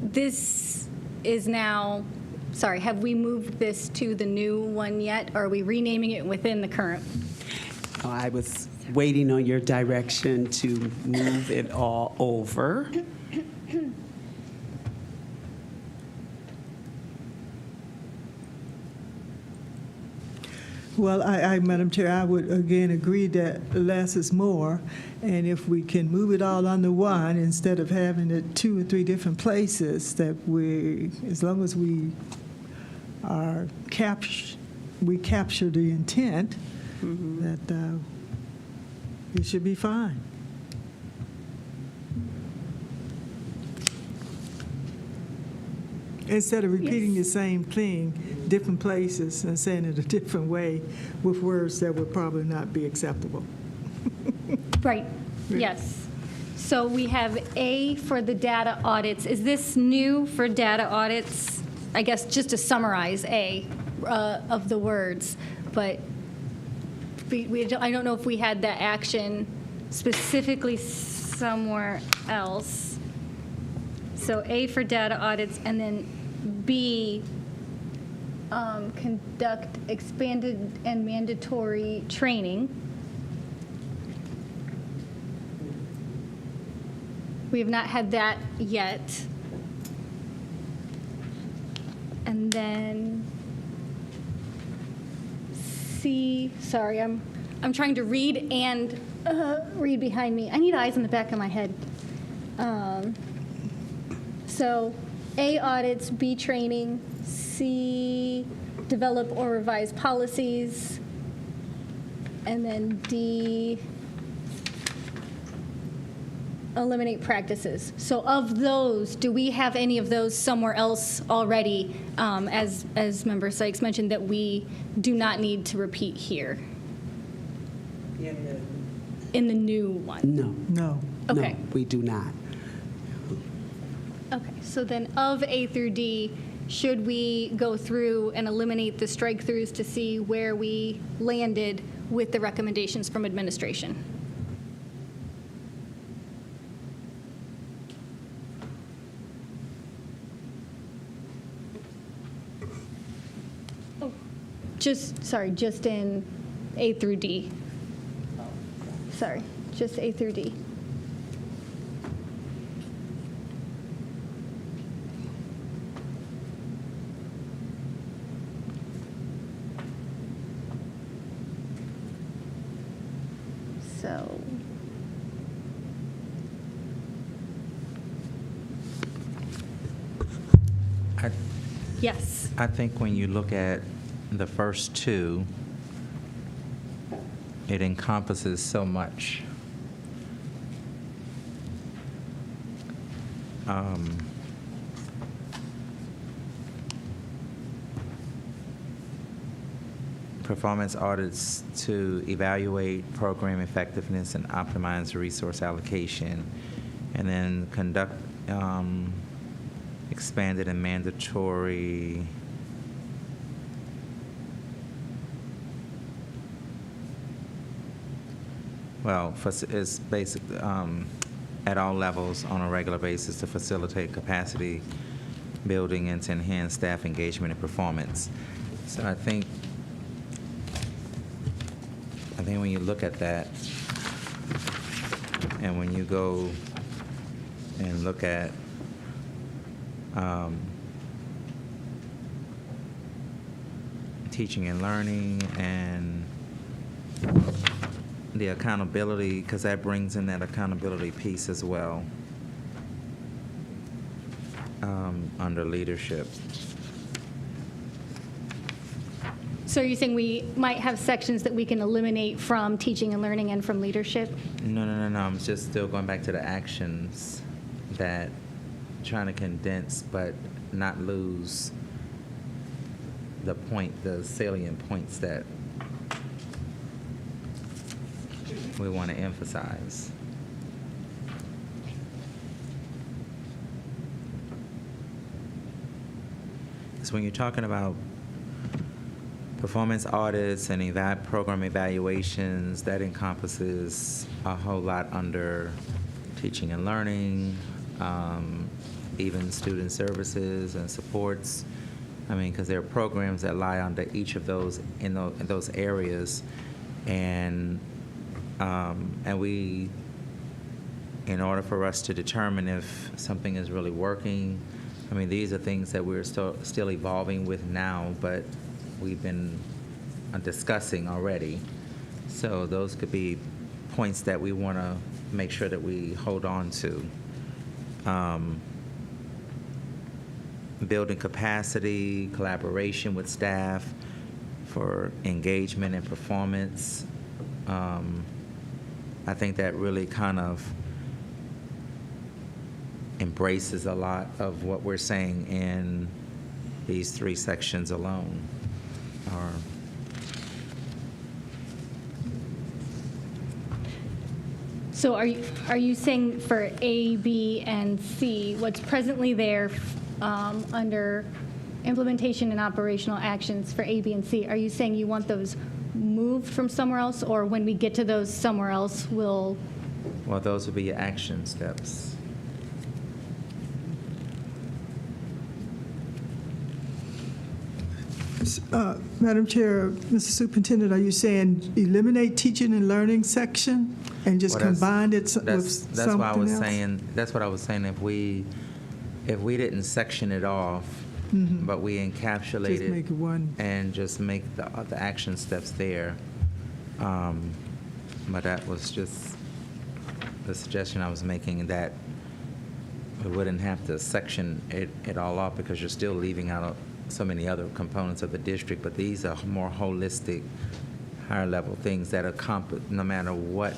this is now, sorry, have we moved this to the new one yet? Or are we renaming it within the current? Oh, I was waiting on your direction to move it all over. Well, Madam Chair, I would again agree that less is more, and if we can move it all under one instead of having it 2 or 3 different places, that as long as we capture the intent, that it should be fine. Instead of repeating the same thing, different places, and saying it a different way with words that would probably not be acceptable. Right, yes. So we have A for the data audits. Is this new for data audits? I guess just to summarize A of the words, but I don't know if we had that action specifically somewhere else. So A for data audits, and then B, conduct expanded and mandatory training. We have not had that yet. And then C, sorry, I'm trying to read and read behind me. I need eyes in the back of my head. So A, audits, B, training, C, develop or revise policies, and then D, eliminate practices. So of those, do we have any of those somewhere else already, as Member Sykes mentioned, that we do not need to repeat here? In the new one? No. Okay. No, we do not. Okay, so then of A through D, should we go through and eliminate the strike-throughs to see where we landed with the recommendations from administration? Oh, just in A through D. Sorry, just A through D. So, yes. I think when you look at the first two, it encompasses so much. Performance audits to evaluate program effectiveness and optimize resource allocation, and then conduct expanded and mandatory it's basic at all levels on a regular basis to facilitate capacity building and to enhance staff engagement and performance. So I think when you look at that, and when you go and look at teaching and learning and the accountability, because that brings in that accountability piece as well under leadership. So are you saying we might have sections that we can eliminate from teaching and learning and from leadership? No. I'm just still going back to the actions that trying to condense but not lose the salient points that we want to emphasize. So when you're talking about performance audits and program evaluations, that encompasses a whole lot under teaching and learning, even student services and supports. I mean, because there are programs that lie under each of those in those areas, and we, in order for us to determine if something is really working, I mean, these are things that we're still evolving with now, but we've been discussing already. So those could be points that we want to make sure that we hold on to. Building capacity, collaboration with staff for engagement and performance. I think that really kind of embraces a lot of what we're saying in these three sections alone. So are you saying for A, B, and C, what's presently there under implementation and operational actions for A, B, and C, are you saying you want those moved from somewhere else, or when we get to those somewhere else, we'll? Well, those would be your action steps. Madam Chair, Mr. Superintendent, are you saying eliminate teaching and learning section and just combine it with something else? That's why I was saying. That's what I was saying. If we didn't section it off, but we encapsulate Just make it one. and just make the action steps there. But that was just the suggestion I was making, that we wouldn't have to section it all off, because you're still leaving out so many other components of the district. But these are more holistic, higher level things that accomplish no matter what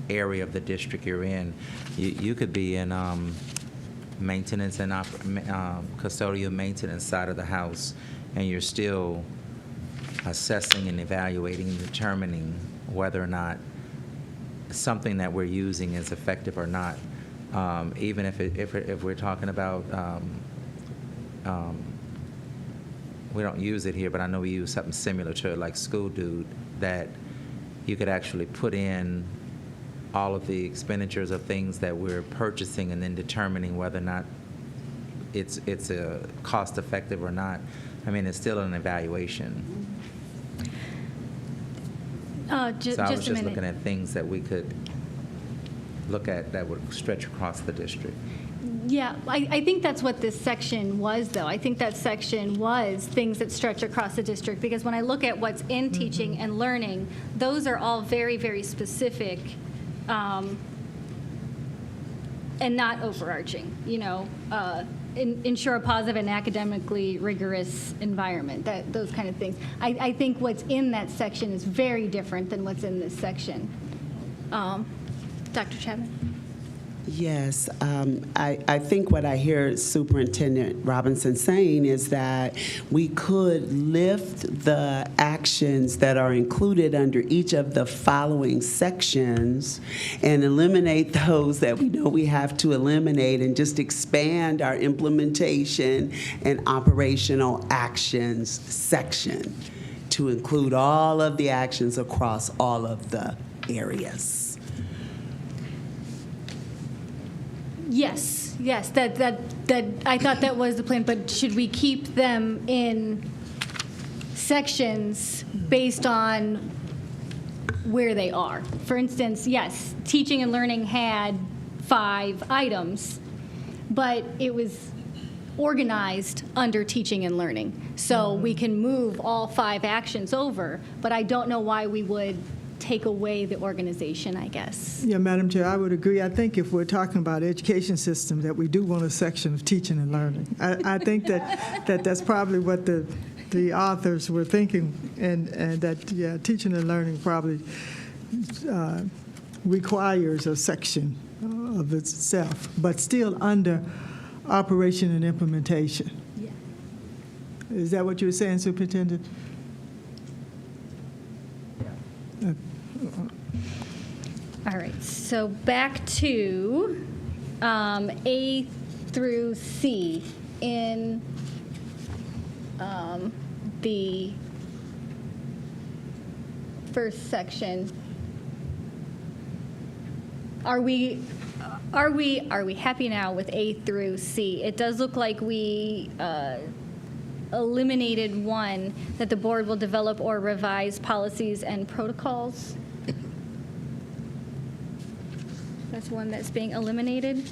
area of the district you're in. You could be in maintenance and custodial maintenance side of the house, and you're still assessing and evaluating and determining whether or not something that we're using is effective or not. Even if we're talking about we don't use it here, but I know we use something similar to it, like School Dude, that you could actually put in all of the expenditures of things that we're purchasing and then determining whether or not it's cost effective or not. I mean, it's still an evaluation. So I was Just a just minute. looking at things that we could look at that would stretch across the district. Yeah, I think that's what this section was, though. I think that section was things that stretch across the district, because when I look at what's in teaching and learning, those are all very, very specific and not overarching, ensure a positive and academically rigorous environment, those kind of things. I think what's in that section is very different than what's in this section. Dr. Chapman? Yes, I think what I hear Superintendent Robinson saying is that we could lift the actions that are included under each of the following sections and eliminate those that we know we have to eliminate and just expand our implementation and operational actions section to include all of the actions across all of the areas. Yes, that I thought that was the plan, but should we keep them in sections based on where they are? For instance, yes, teaching and learning had 5 items, but it was organized under teaching and learning. So we can move all 5 actions over, but I don't know why we would take away the organization, I guess. Yeah, Madam Chair, I would agree. I think if we're talking about education system, that we do want a section of teaching and learning. I think that's probably what the authors were thinking, and that, yeah, teaching and learning probably requires a section of itself, but still under operation and implementation. Yeah. Is that what you were saying, Superintendent? All right, so back to A through C in the first section. Are we happy now with A through C? It does look like we eliminated one, that the board will develop or revise policies and protocols. That's one that's being eliminated.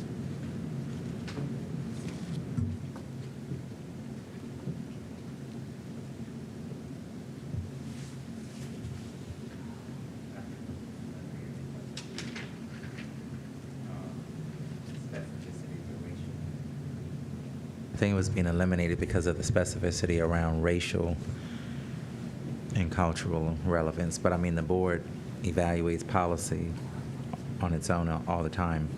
I think it was being eliminated because of the specificity around racial and cultural relevance. But I mean, the board evaluates policy on its own all the time.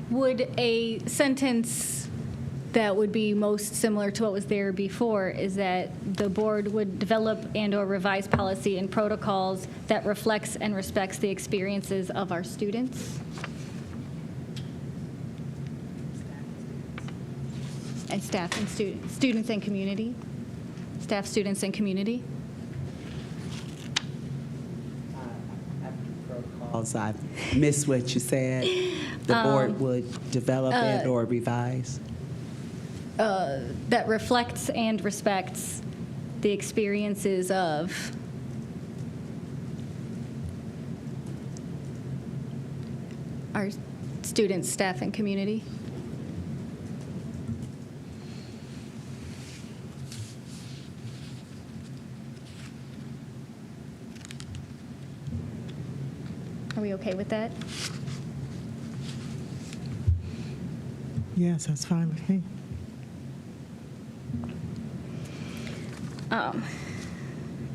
Would a sentence that would be most similar to what was there before is that the board would develop and/or revise policy and protocols that reflects and respects the experiences of our students? And staff and students and community? Staff, students, and community? Protocols, I missed what you said. The board would develop it or revise. That reflects and respects the experiences of our students, staff, and community. Are we okay with that? Yes, that's fine with me.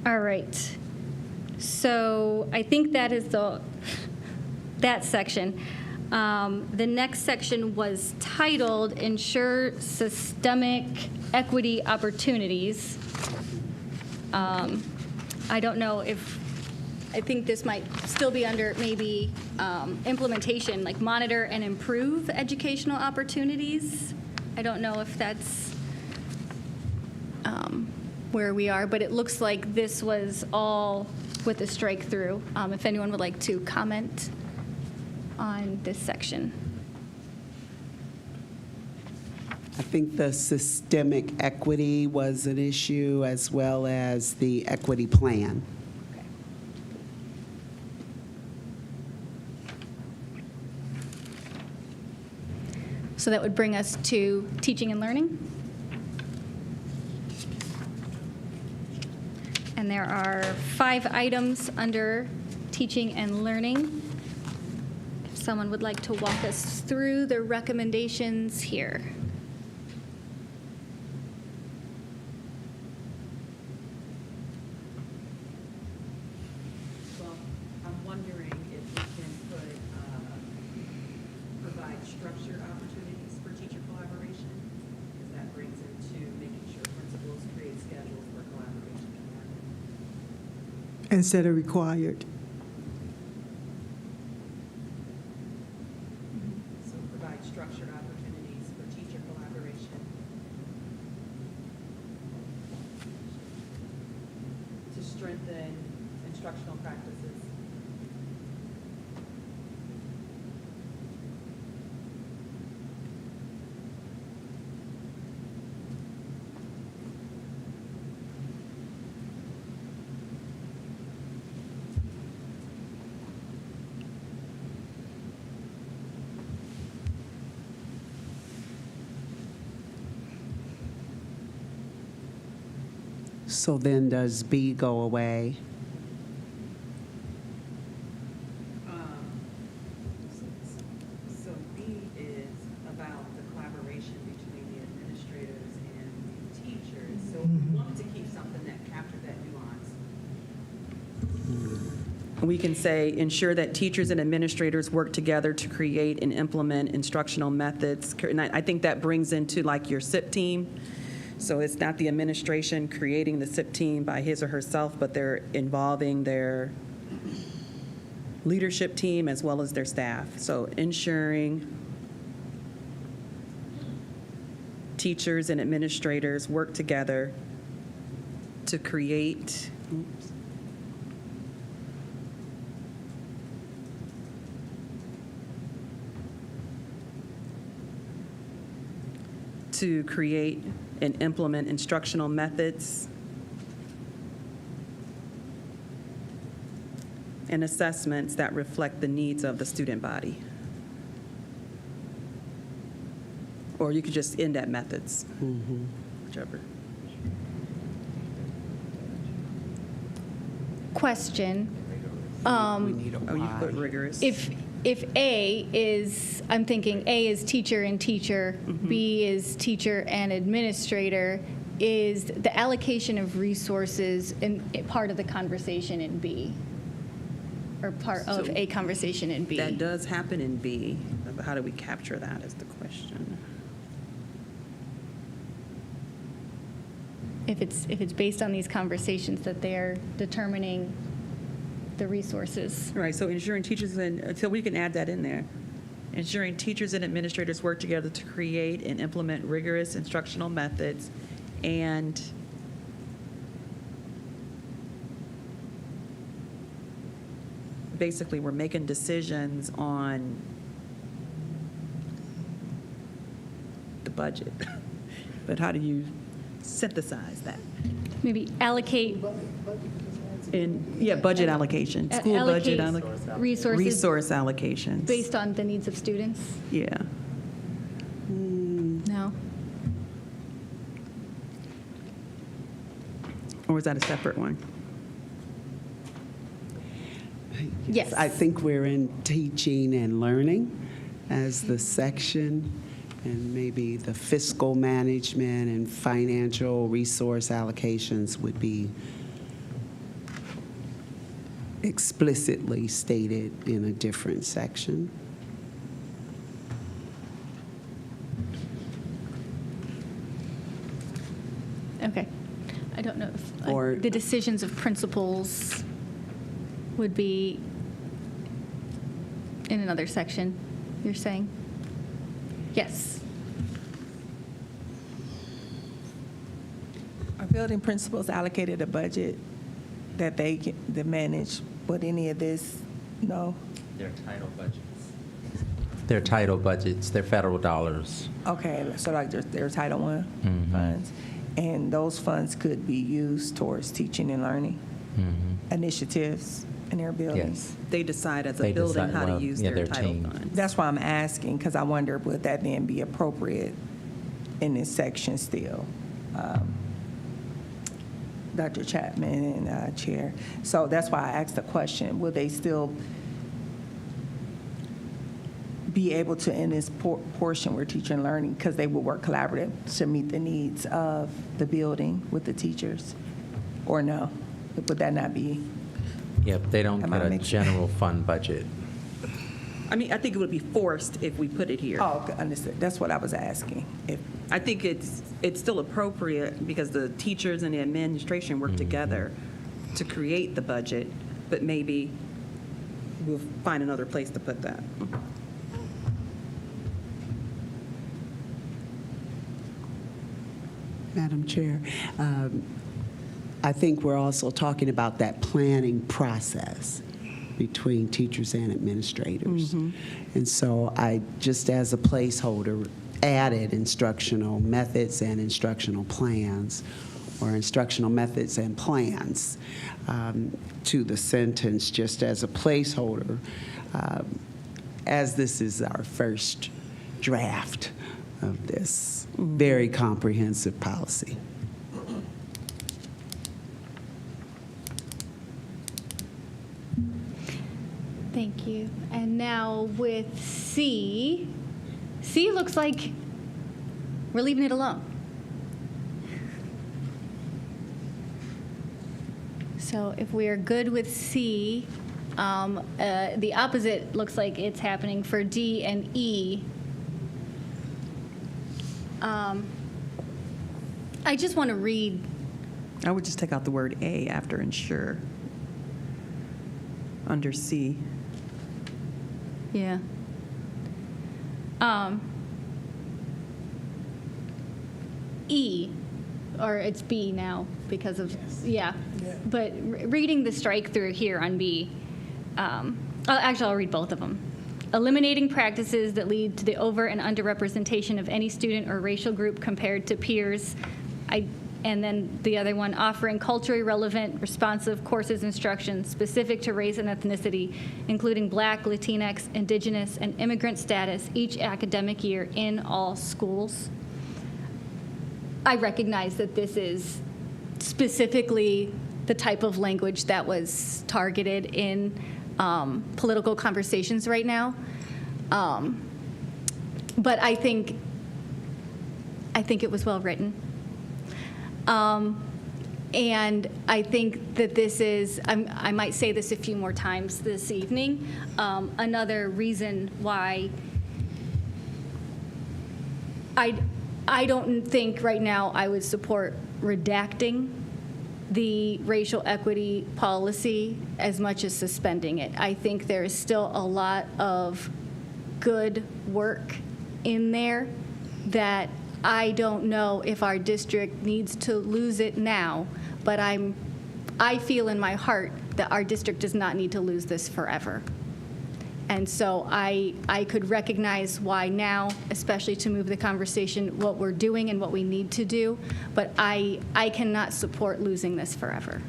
All right. So I think that is that section. The next section was titled Ensure Systemic Equity Opportunities. I don't know if I think this might still be under maybe implementation, like monitor and improve educational opportunities. I don't know if that's where we are, but it looks like this was all with a strike through. If anyone would like to comment on this section. I think the systemic equity was an issue, as well as the equity plan. So that would bring us to teaching and learning. And there are 5 items under teaching and learning. If someone would like to walk us through the recommendations here. Well, I'm wondering if we can put, provide structured opportunities for teacher collaboration, because that brings into making sure principals create schedules for collaboration can happen. Instead of required. So provide structured opportunities for teacher collaboration to strengthen instructional practices. So then does B go away? So B is about the collaboration between the administrators and the teachers. So we wanted to keep something that captured that nuance. We can say, ensure that teachers and administrators work together to create and implement instructional methods. And I think that brings into like your SIP team. So it's not the administration creating the SIP team by his or herself, but they're involving their leadership team as well as their staff. So ensuring teachers and administrators work together to create, and implement instructional methods and assessments that reflect the needs of the student body. Or you could just end at methods, whichever. Question. We need a Oh, you could put Y. rigorous. If A is, I'm thinking A is teacher and teacher, B is teacher and administrator, is the allocation of resources part of the conversation in B? Or part of So a conversation in B? That does happen in B. But how do we capture that is the question. If it's based on these conversations that they're determining the resources. Right, so ensuring teachers and, so we can add that in there. Ensuring teachers and administrators work together to create and implement rigorous instructional methods and basically we're making decisions on the budget. But how do you synthesize that? Maybe allocate. Budget allocation, school budget allocate resources resource allocations. based on the needs of students? Yeah. No? Or is that a separate one? Yes. I think we're in teaching and learning as the section, and maybe the fiscal management and financial resource allocations would be explicitly stated in a different section. Okay. I don't know if Or- the decisions of principals would be in another section, you're saying? Yes. Are building principals allocated a budget that they can to manage with any of this? No? Their title budgets. Their title budgets, their federal dollars. Okay, so like their Title I Mhm. funds. And those funds could be used towards teaching and learning initiatives in their buildings? Yes. They decide as a They building decide, how well, to use yeah, their their title team. funds. That's why I'm asking, because I wonder, would that then be appropriate in this section still? Dr. Chapman and Chair. So that's why I asked the question, will they still be able to, in this portion where teaching and learning, because they will work collaborative to meet the needs of the building with the teachers? Or no? Would that not be? Yep, they don't Am I get a making- general fund budget. I mean, I think it would be forced if we put it here. Oh, okay, understood. That's what I was asking. If I think it's still appropriate because the teachers and the administration work together to create the budget, but maybe we'll find another place to put that. Madam Chair, I think we're also talking about that planning process between teachers and administrators. And so I, just as a placeholder, added instructional methods and instructional plans, or instructional methods and plans to the sentence, just as a placeholder, as this is our first draft of this very comprehensive policy. Thank you. And now with C, C looks like we're leaving it alone. So if we are good with C, the opposite looks like it's happening for D and E. I just want to read. I would just take out the word A after ensure under C. Yeah. E, or it's B now because of, yeah. But reading the strike through here on B, actually I'll read both of them. Eliminating practices that lead to the over and underrepresentation of any student or racial group compared to peers. And then the other one, offering culturally relevant, responsive courses instruction specific to race and ethnicity, including Black, Latinx, Indigenous, and immigrant status each academic year in all schools. I recognize that this is specifically the type of language that was targeted in political conversations right now. But I think it was well written. And I think that this is, I might say this a few more times this evening, another reason why I don't think right now I would support redacting the racial equity policy as much as suspending it. I think there is still a lot of good work in there that I don't know if our district needs to lose it now, but I feel in my heart that our district does not need to lose this forever. And so I could recognize why now, especially to move the conversation, what we're doing and what we need to do, but I cannot support losing this forever.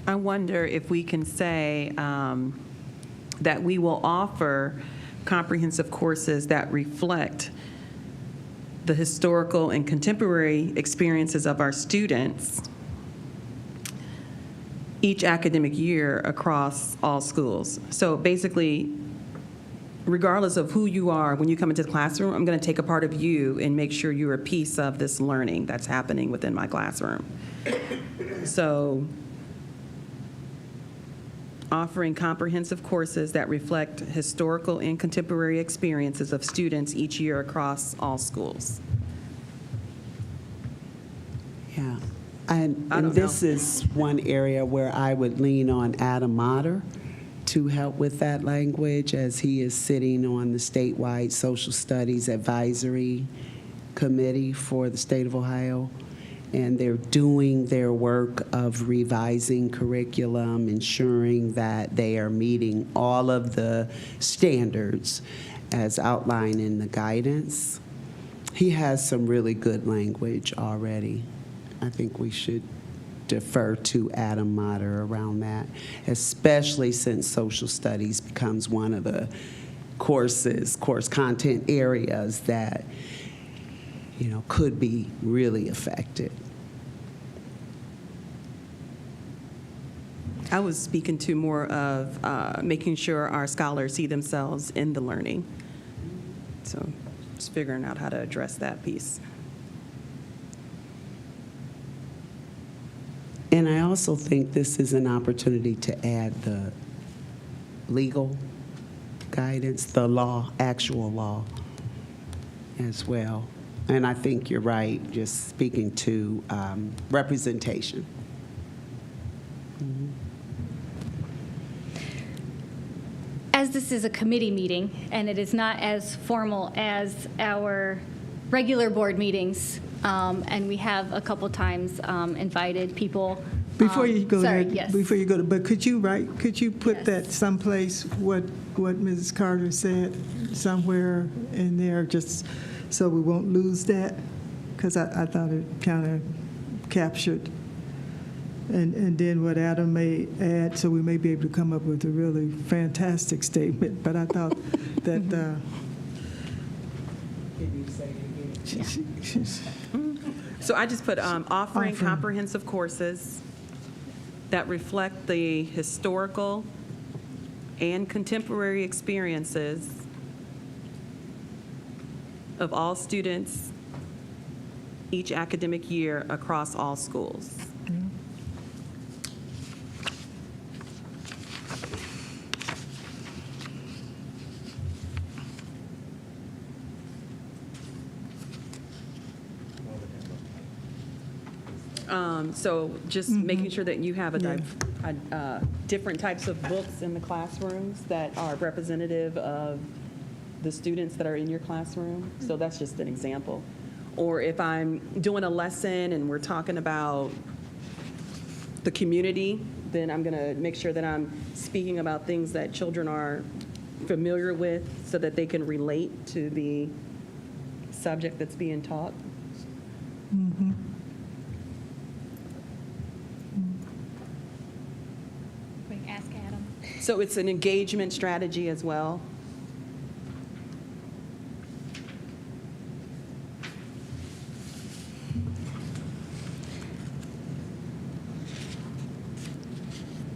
I wonder if we can say that we will offer comprehensive courses that reflect the historical and contemporary experiences of our students each academic year across all schools. So basically, regardless of who you are, when you come into the classroom, I'm going to take a part of you and make sure you're a piece of this learning that's happening within my classroom. So offering comprehensive courses that reflect historical and contemporary experiences of students each year across all schools. Yeah. And I don't this know. is one area where I would lean on Adam Motter to help with that language, as he is sitting on the statewide social studies advisory committee for the state of Ohio. And they're doing their work of revising curriculum, ensuring that they are meeting all of the standards as outlined in the guidance. He has some really good language already. I think we should defer to Adam Motter around that, especially since social studies becomes one of the course content areas that, could be really affected. I was speaking to more of making sure our scholars see themselves in the learning. So just figuring out how to address that piece. And I also think this is an opportunity to add the legal guidance, the law, actual law as well. And I think you're right, just speaking to representation. As this is a committee meeting, and it is not as formal as our regular board meetings, and we have a couple times invited people. Before you go sorry, there, yes. before you go to, but could you put Yes. that someplace, what Mrs. Carter said, somewhere in there, just so we won't lose that? Because I thought it kind of captured. And then what Adam may add, so we may be able to come up with a really fantastic statement. But I thought that. So I just put offering Offering. comprehensive courses that reflect the historical and contemporary experiences of all students each academic year across all schools. So just making sure that you have different types of books in the classrooms that are representative of the students that are in your classroom. So that's just an example. Or if I'm doing a lesson and we're talking about the community, then I'm going to make sure that I'm speaking about things that children are familiar with so that they can relate to the subject that's being taught. We can ask Adam. So it's an engagement strategy as well.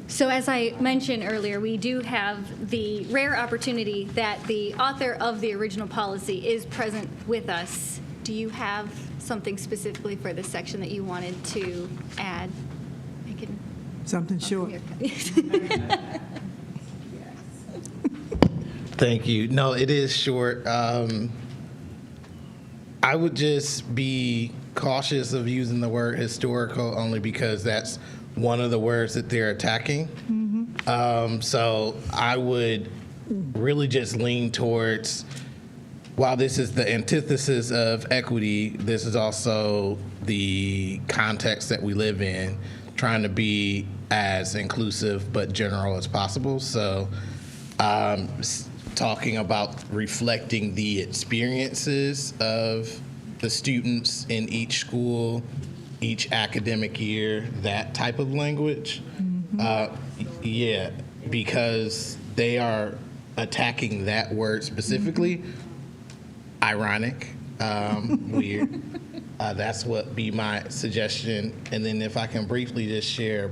So as I mentioned earlier, we do have the rare opportunity that the author of the original policy is present with us. Do you have something specifically for this section that you wanted to add? I can. Something short. Thank you. No, it is short. I would just be cautious of using the word historical only because that's one of the words that they're attacking. So I would really just lean towards, while this is the antithesis of equity, this is also the context that we live in, trying to be as inclusive but general as possible. So talking about reflecting the experiences of the students in each school, each academic year, that type of language. Yeah, because they are attacking that word specifically. Ironic, weird. That's what be my suggestion. And then if I can briefly just share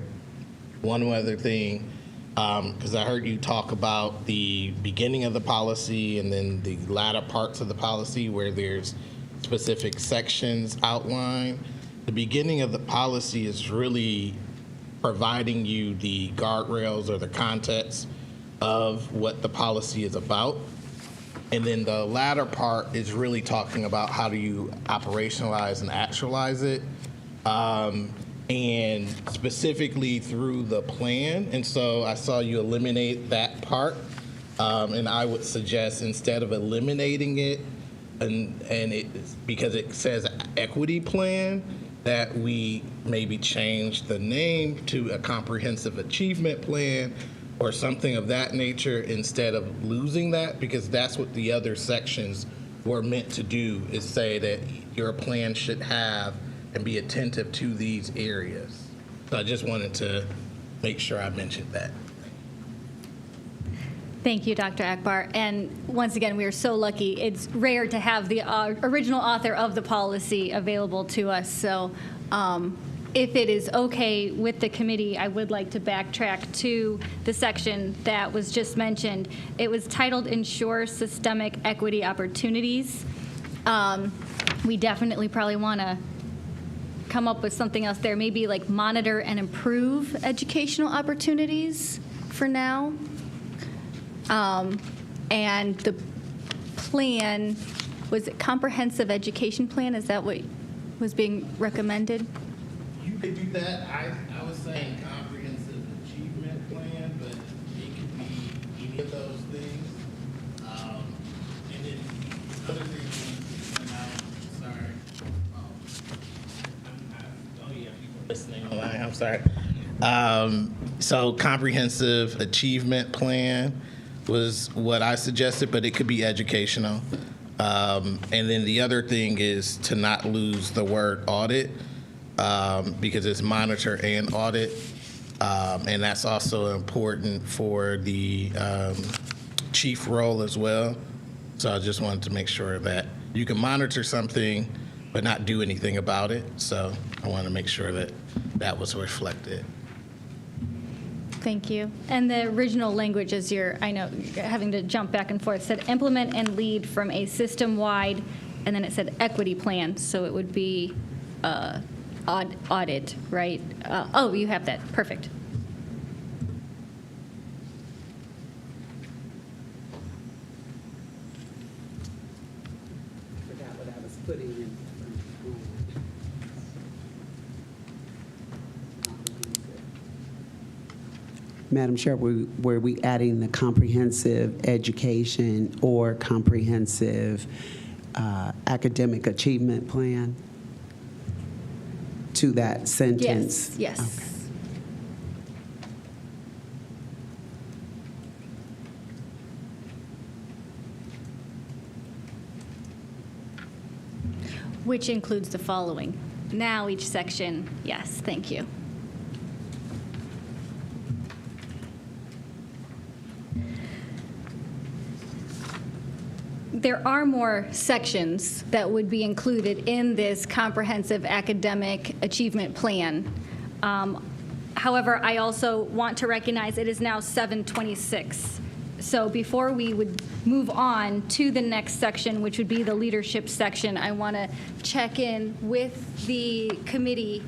one other thing, because I heard you talk about the beginning of the policy and then the latter parts of the policy where there's specific sections outlined. The beginning of the policy is really providing you the guardrails or the context of what the policy is about. And then the latter part is really talking about how do you operationalize and actualize it. and specifically through the plan. And so I saw you eliminate that part. And I would suggest instead of eliminating it, and it because it says equity plan, that we maybe change the name to a comprehensive achievement plan or something of that nature instead of losing that, because that's what the other sections were meant to do, is say that your plan should have and be attentive to these areas. So I just wanted to make sure I mentioned that. Thank you, Dr. Akbar. And once again, we are so lucky. It's rare to have the original author of the policy available to us. So if it is okay with the committee, I would like to backtrack to the section that was just mentioned. It was titled Ensure Systemic Equity Opportunities. We definitely probably want to come up with something else there, maybe like monitor and improve educational opportunities for now. And the plan, was it comprehensive education plan? Is that what was being recommended? You could do that. I was saying comprehensive achievement plan, but it could be any of those things. And then the other thing, and I'm sorry. Oh yeah, people are listening online. I'm sorry. So comprehensive achievement plan was what I suggested, but it could be educational. And then the other thing is to not lose the word audit, because it's monitor and audit. And that's also important for the chief role as well. So I just wanted to make sure that you can monitor something but not do anything about it. So I want to make sure that that was reflected. Thank you. And the original language, as I know, having to jump back and forth, said implement and lead from a system-wide, and then it said equity plan, so it would be audit, right? Oh, you have that. Perfect. I forgot what I was putting in. Madam Chair, were we adding the comprehensive education or comprehensive academic achievement plan to that sentence? Yes. Okay. Which includes the following. Now each section, yes, thank you. There are more sections that would be included in this comprehensive academic achievement plan. However, I also want to recognize it is now 7:26. So before we would move on to the next section, which would be the leadership section, I want to check in with the committee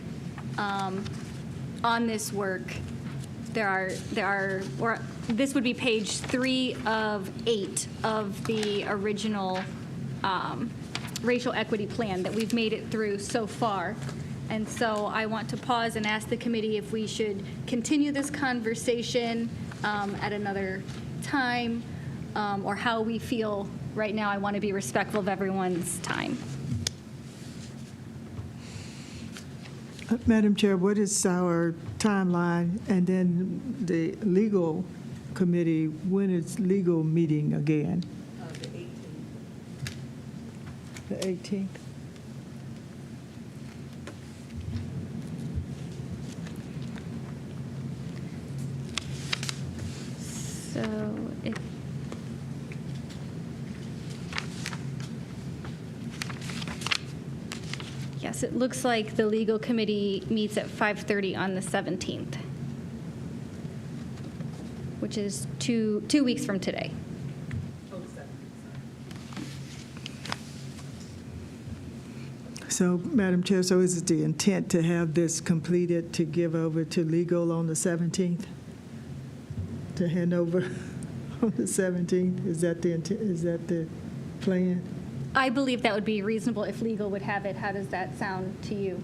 on this work. This would be page 3 of 8 of the original racial equity plan that we've made it through so far. And so I want to pause and ask the committee if we should continue this conversation at another time, or how we feel right now. I want to be respectful of everyone's time. Madam Chair, what is our timeline? And then the legal committee, when is legal meeting again? The 18th. The 18th? So yes, it looks like the legal committee meets at 5:30 on the 17th, which is two weeks from today. So, Madam Chair, so is it the intent to have this completed to give over to legal on the 17th? To hand over on the 17th? Is that the intent? Is that the plan? I believe that would be reasonable if legal would have it. How does that sound to you?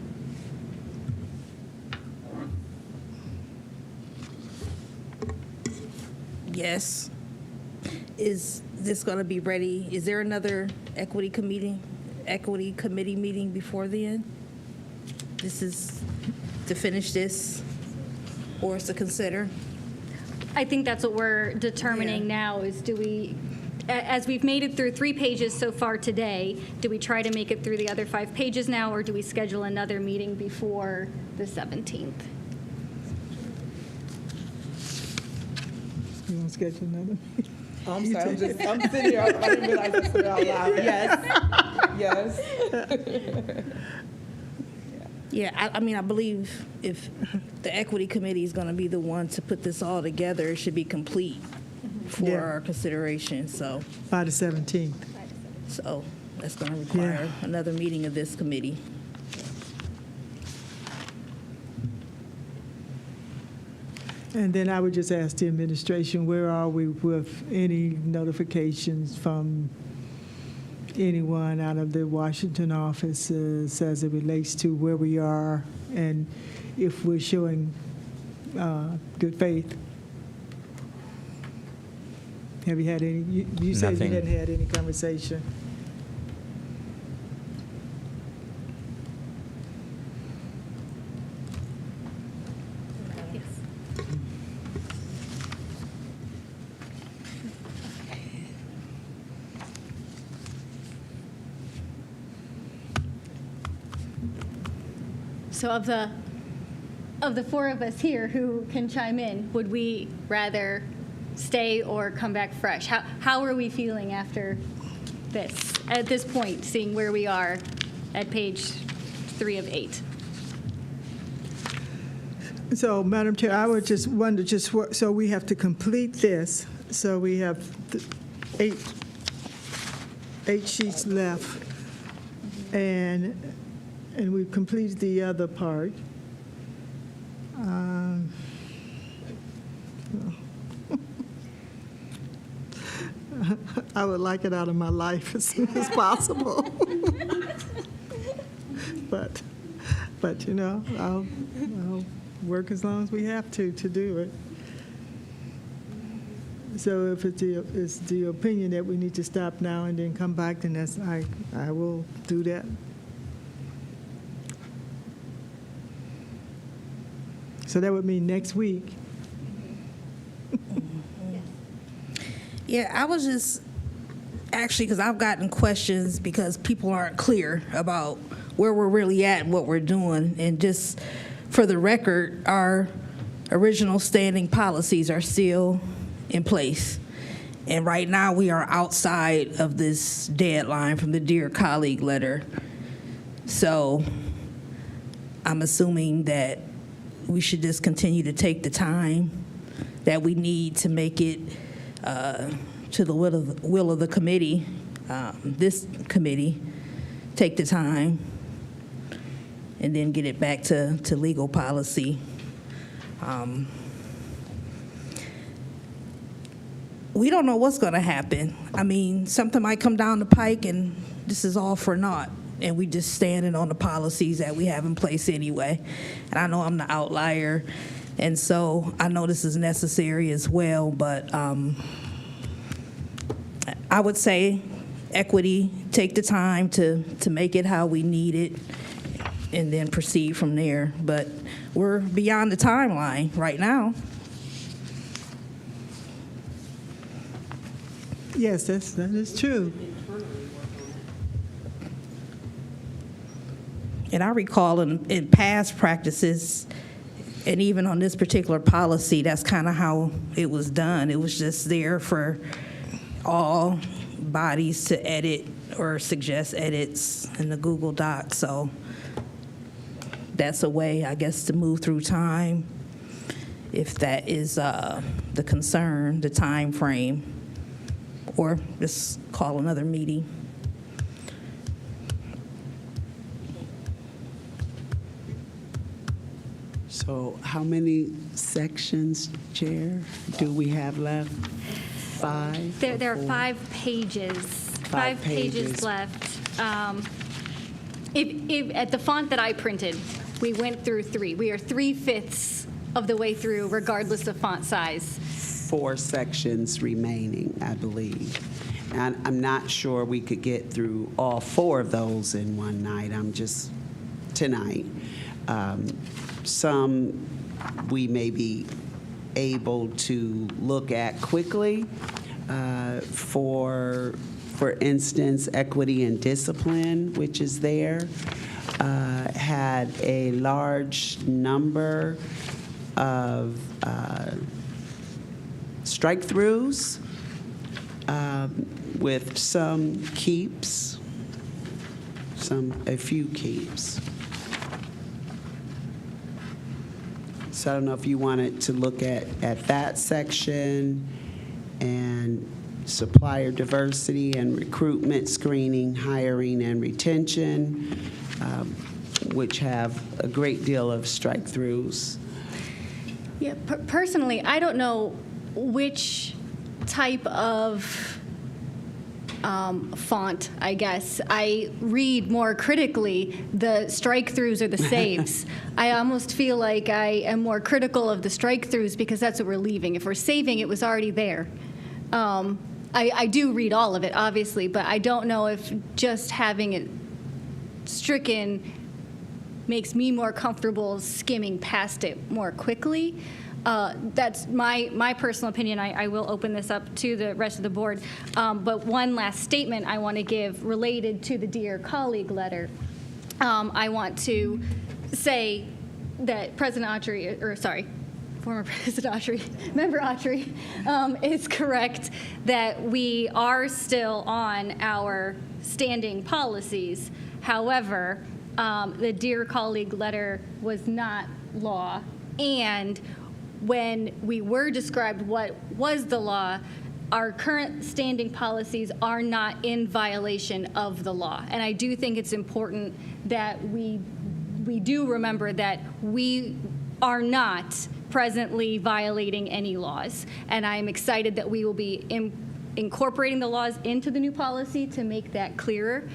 Yes. Is this going to be ready? Is there another equity committee meeting before then? This is to finish this, or is to consider? I think that's what we're determining now is do we, as we've made it through 3 pages so far today, do we try to make it through the other 5 pages now, or do we schedule another meeting before the 17th? You want to schedule another? I'm sorry, I'm sitting here, I didn't realize I said it out loud. Yes, yes. Yeah, I mean, I believe if the equity committee is going to be the one to put this all together, it should be complete for Yeah. our consideration. So By the 17th. that's going to require Yeah. another meeting of this committee. And then I would just ask the administration, where are we with any notifications from anyone out of the Washington offices as it relates to where we are and if we're showing good faith? Have you had any, you said you Nothing. hadn't had any conversation. Yes. So of the 4 of us here who can chime in, would we rather stay or come back fresh? How are we feeling after this, at this point, seeing where we are at page 3 of 8? So, Madam Chair, I would just wonder, so we have to complete this, so we have 8 sheets left, and we've completed the other part. I would like it out of my life as soon as possible. But you know, I'll work as long as we have to do it. So if it's the opinion that we need to stop now and then come back, then I will do that. So that would mean next week. Yeah, I was just actually, because I've gotten questions because people aren't clear about where we're really at and what we're doing. And just for the record, our original standing policies are still in place. And right now we are outside of this deadline from the Dear Colleague letter. So I'm assuming that we should just continue to take the time that we need to make it to the will of the committee, this committee, take the time, and then get it back to legal policy. We don't know what's going to happen. I mean, something might come down the pike, and this is all for naught, and we just standing on the policies that we have in place anyway. And I know I'm the outlier, and so I know this is necessary as well, but I would say equity, take the time to make it how we need it, and then proceed from there. But we're beyond the timeline right now. Yes, that is true. And I recall in past practices, and even on this particular policy, that's kind of how it was done. It was just there for all bodies to edit or suggest edits in the Google Doc. So that's a way, I guess, to move through time, if that is the concern, the time frame, or just call another meeting. So how many sections, Chair, do we have left? 5? There are or 5 pages. 5 pages pages. left. If at the font that I printed, we went through 3. We are 3/5 of the way through, regardless of font size. 4 sections remaining, I believe. And I'm not sure we could get through all 4 of those in one night. Tonight. Some we may be able to look at quickly. For instance, equity and discipline, which is there, had a large number of strike-throughs with some keeps, a few keeps. So I don't know if you wanted to look at that section, and supplier diversity and recruitment, screening, hiring, and retention, which have a great deal of strike-throughs. Yeah, personally, I don't know which type of font, I guess. I read more critically the strike-throughs or the saves. I almost feel like I am more critical of the strike-throughs because that's what we're leaving. If we're saving, it was already there. I do read all of it, obviously, but I don't know if just having it stricken makes me more comfortable skimming past it more quickly. That's my personal opinion. I will open this up to the rest of the board. But one last statement I want to give related to the Dear Colleague letter. I want to say that President Autry, or sorry, former President Autry, Member Autry, is correct that we are still on our standing policies. However, the Dear Colleague letter was not law, and when we were described what was the law, our current standing policies are not in violation of the law. And I do think it's important that we do remember that we are not presently violating any laws. And I'm excited that we will be incorporating the laws into the new policy to make that clearer,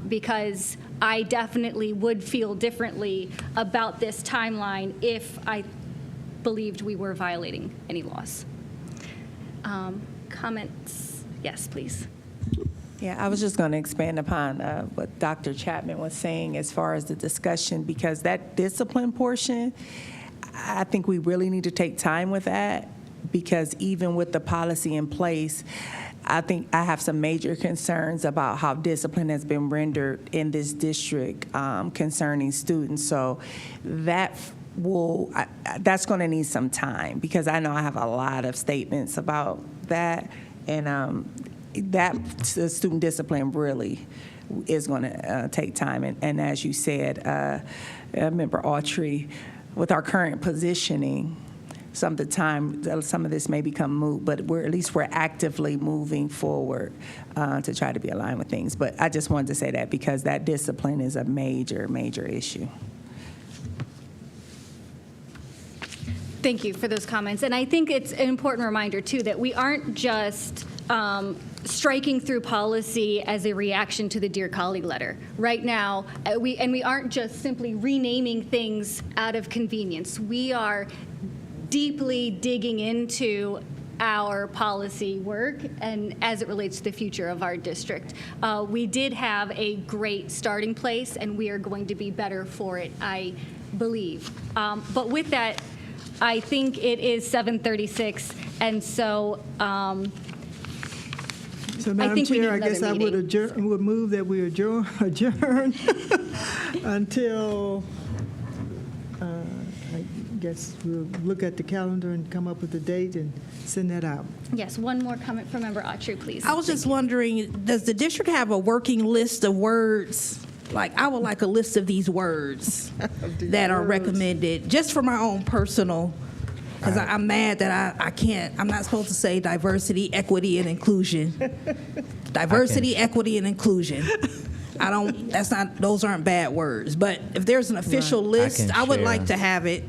because I definitely would feel differently about this timeline if I believed we were violating any laws. Comments? Yes, please. Yeah, I was just going to expand upon what Dr. Chapman was saying as far as the discussion, because that discipline portion, I think we really need to take time with that, because even with the policy in place, I think I have some major concerns about how discipline has been rendered in this district concerning students. So that's going to need some time, because I know I have a lot of statements about that, and that student discipline really is going to take time. And as you said, Member Autry, with our current positioning, some of this may become moot, but we're actively moving forward to try to be aligned with things. But I just wanted to say that, because that discipline is a major, major issue. Thank you for those comments. And I think it's an important reminder, too, that we aren't just striking through policy as a reaction to the Dear Colleague letter. Right now, we aren't just simply renaming things out of convenience. We are deeply digging into our policy work and as it relates to the future of our district. We did have a great starting place, and we are going to be better for it, I believe. But with that, I think it is 7:36, and so So, Madam Chair, I guess I meeting. would move that we adjourn until, I guess we'll look at the calendar and come up with a date and send that out. Yes, one more comment from Member Autry, please. I was just wondering, does the district have a working list of words? Like, I would like a list of these words that are recommended, just for my own personal, because I'm mad that I can't, I'm not supposed to say diversity, equity, and inclusion. Diversity, equity, and inclusion. Those aren't bad words. But if there's an official list, I would like to have it,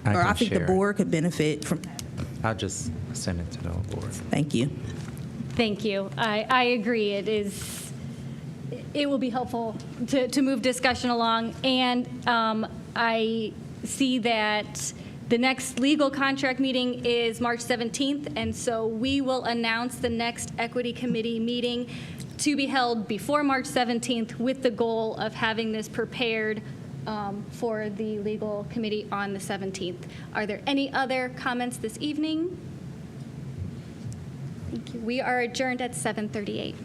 or I think the board could benefit from that. I'll just send it to the board. Thank you. Thank you. I agree. It will be helpful to move discussion along, and I see that The next legal contract meeting is March 17th, and so we will announce the next Equity Committee meeting to be held before March 17th with the goal of having this prepared for the legal committee on the 17th. Are there any other comments this evening? Thank you. We are adjourned at 7:38.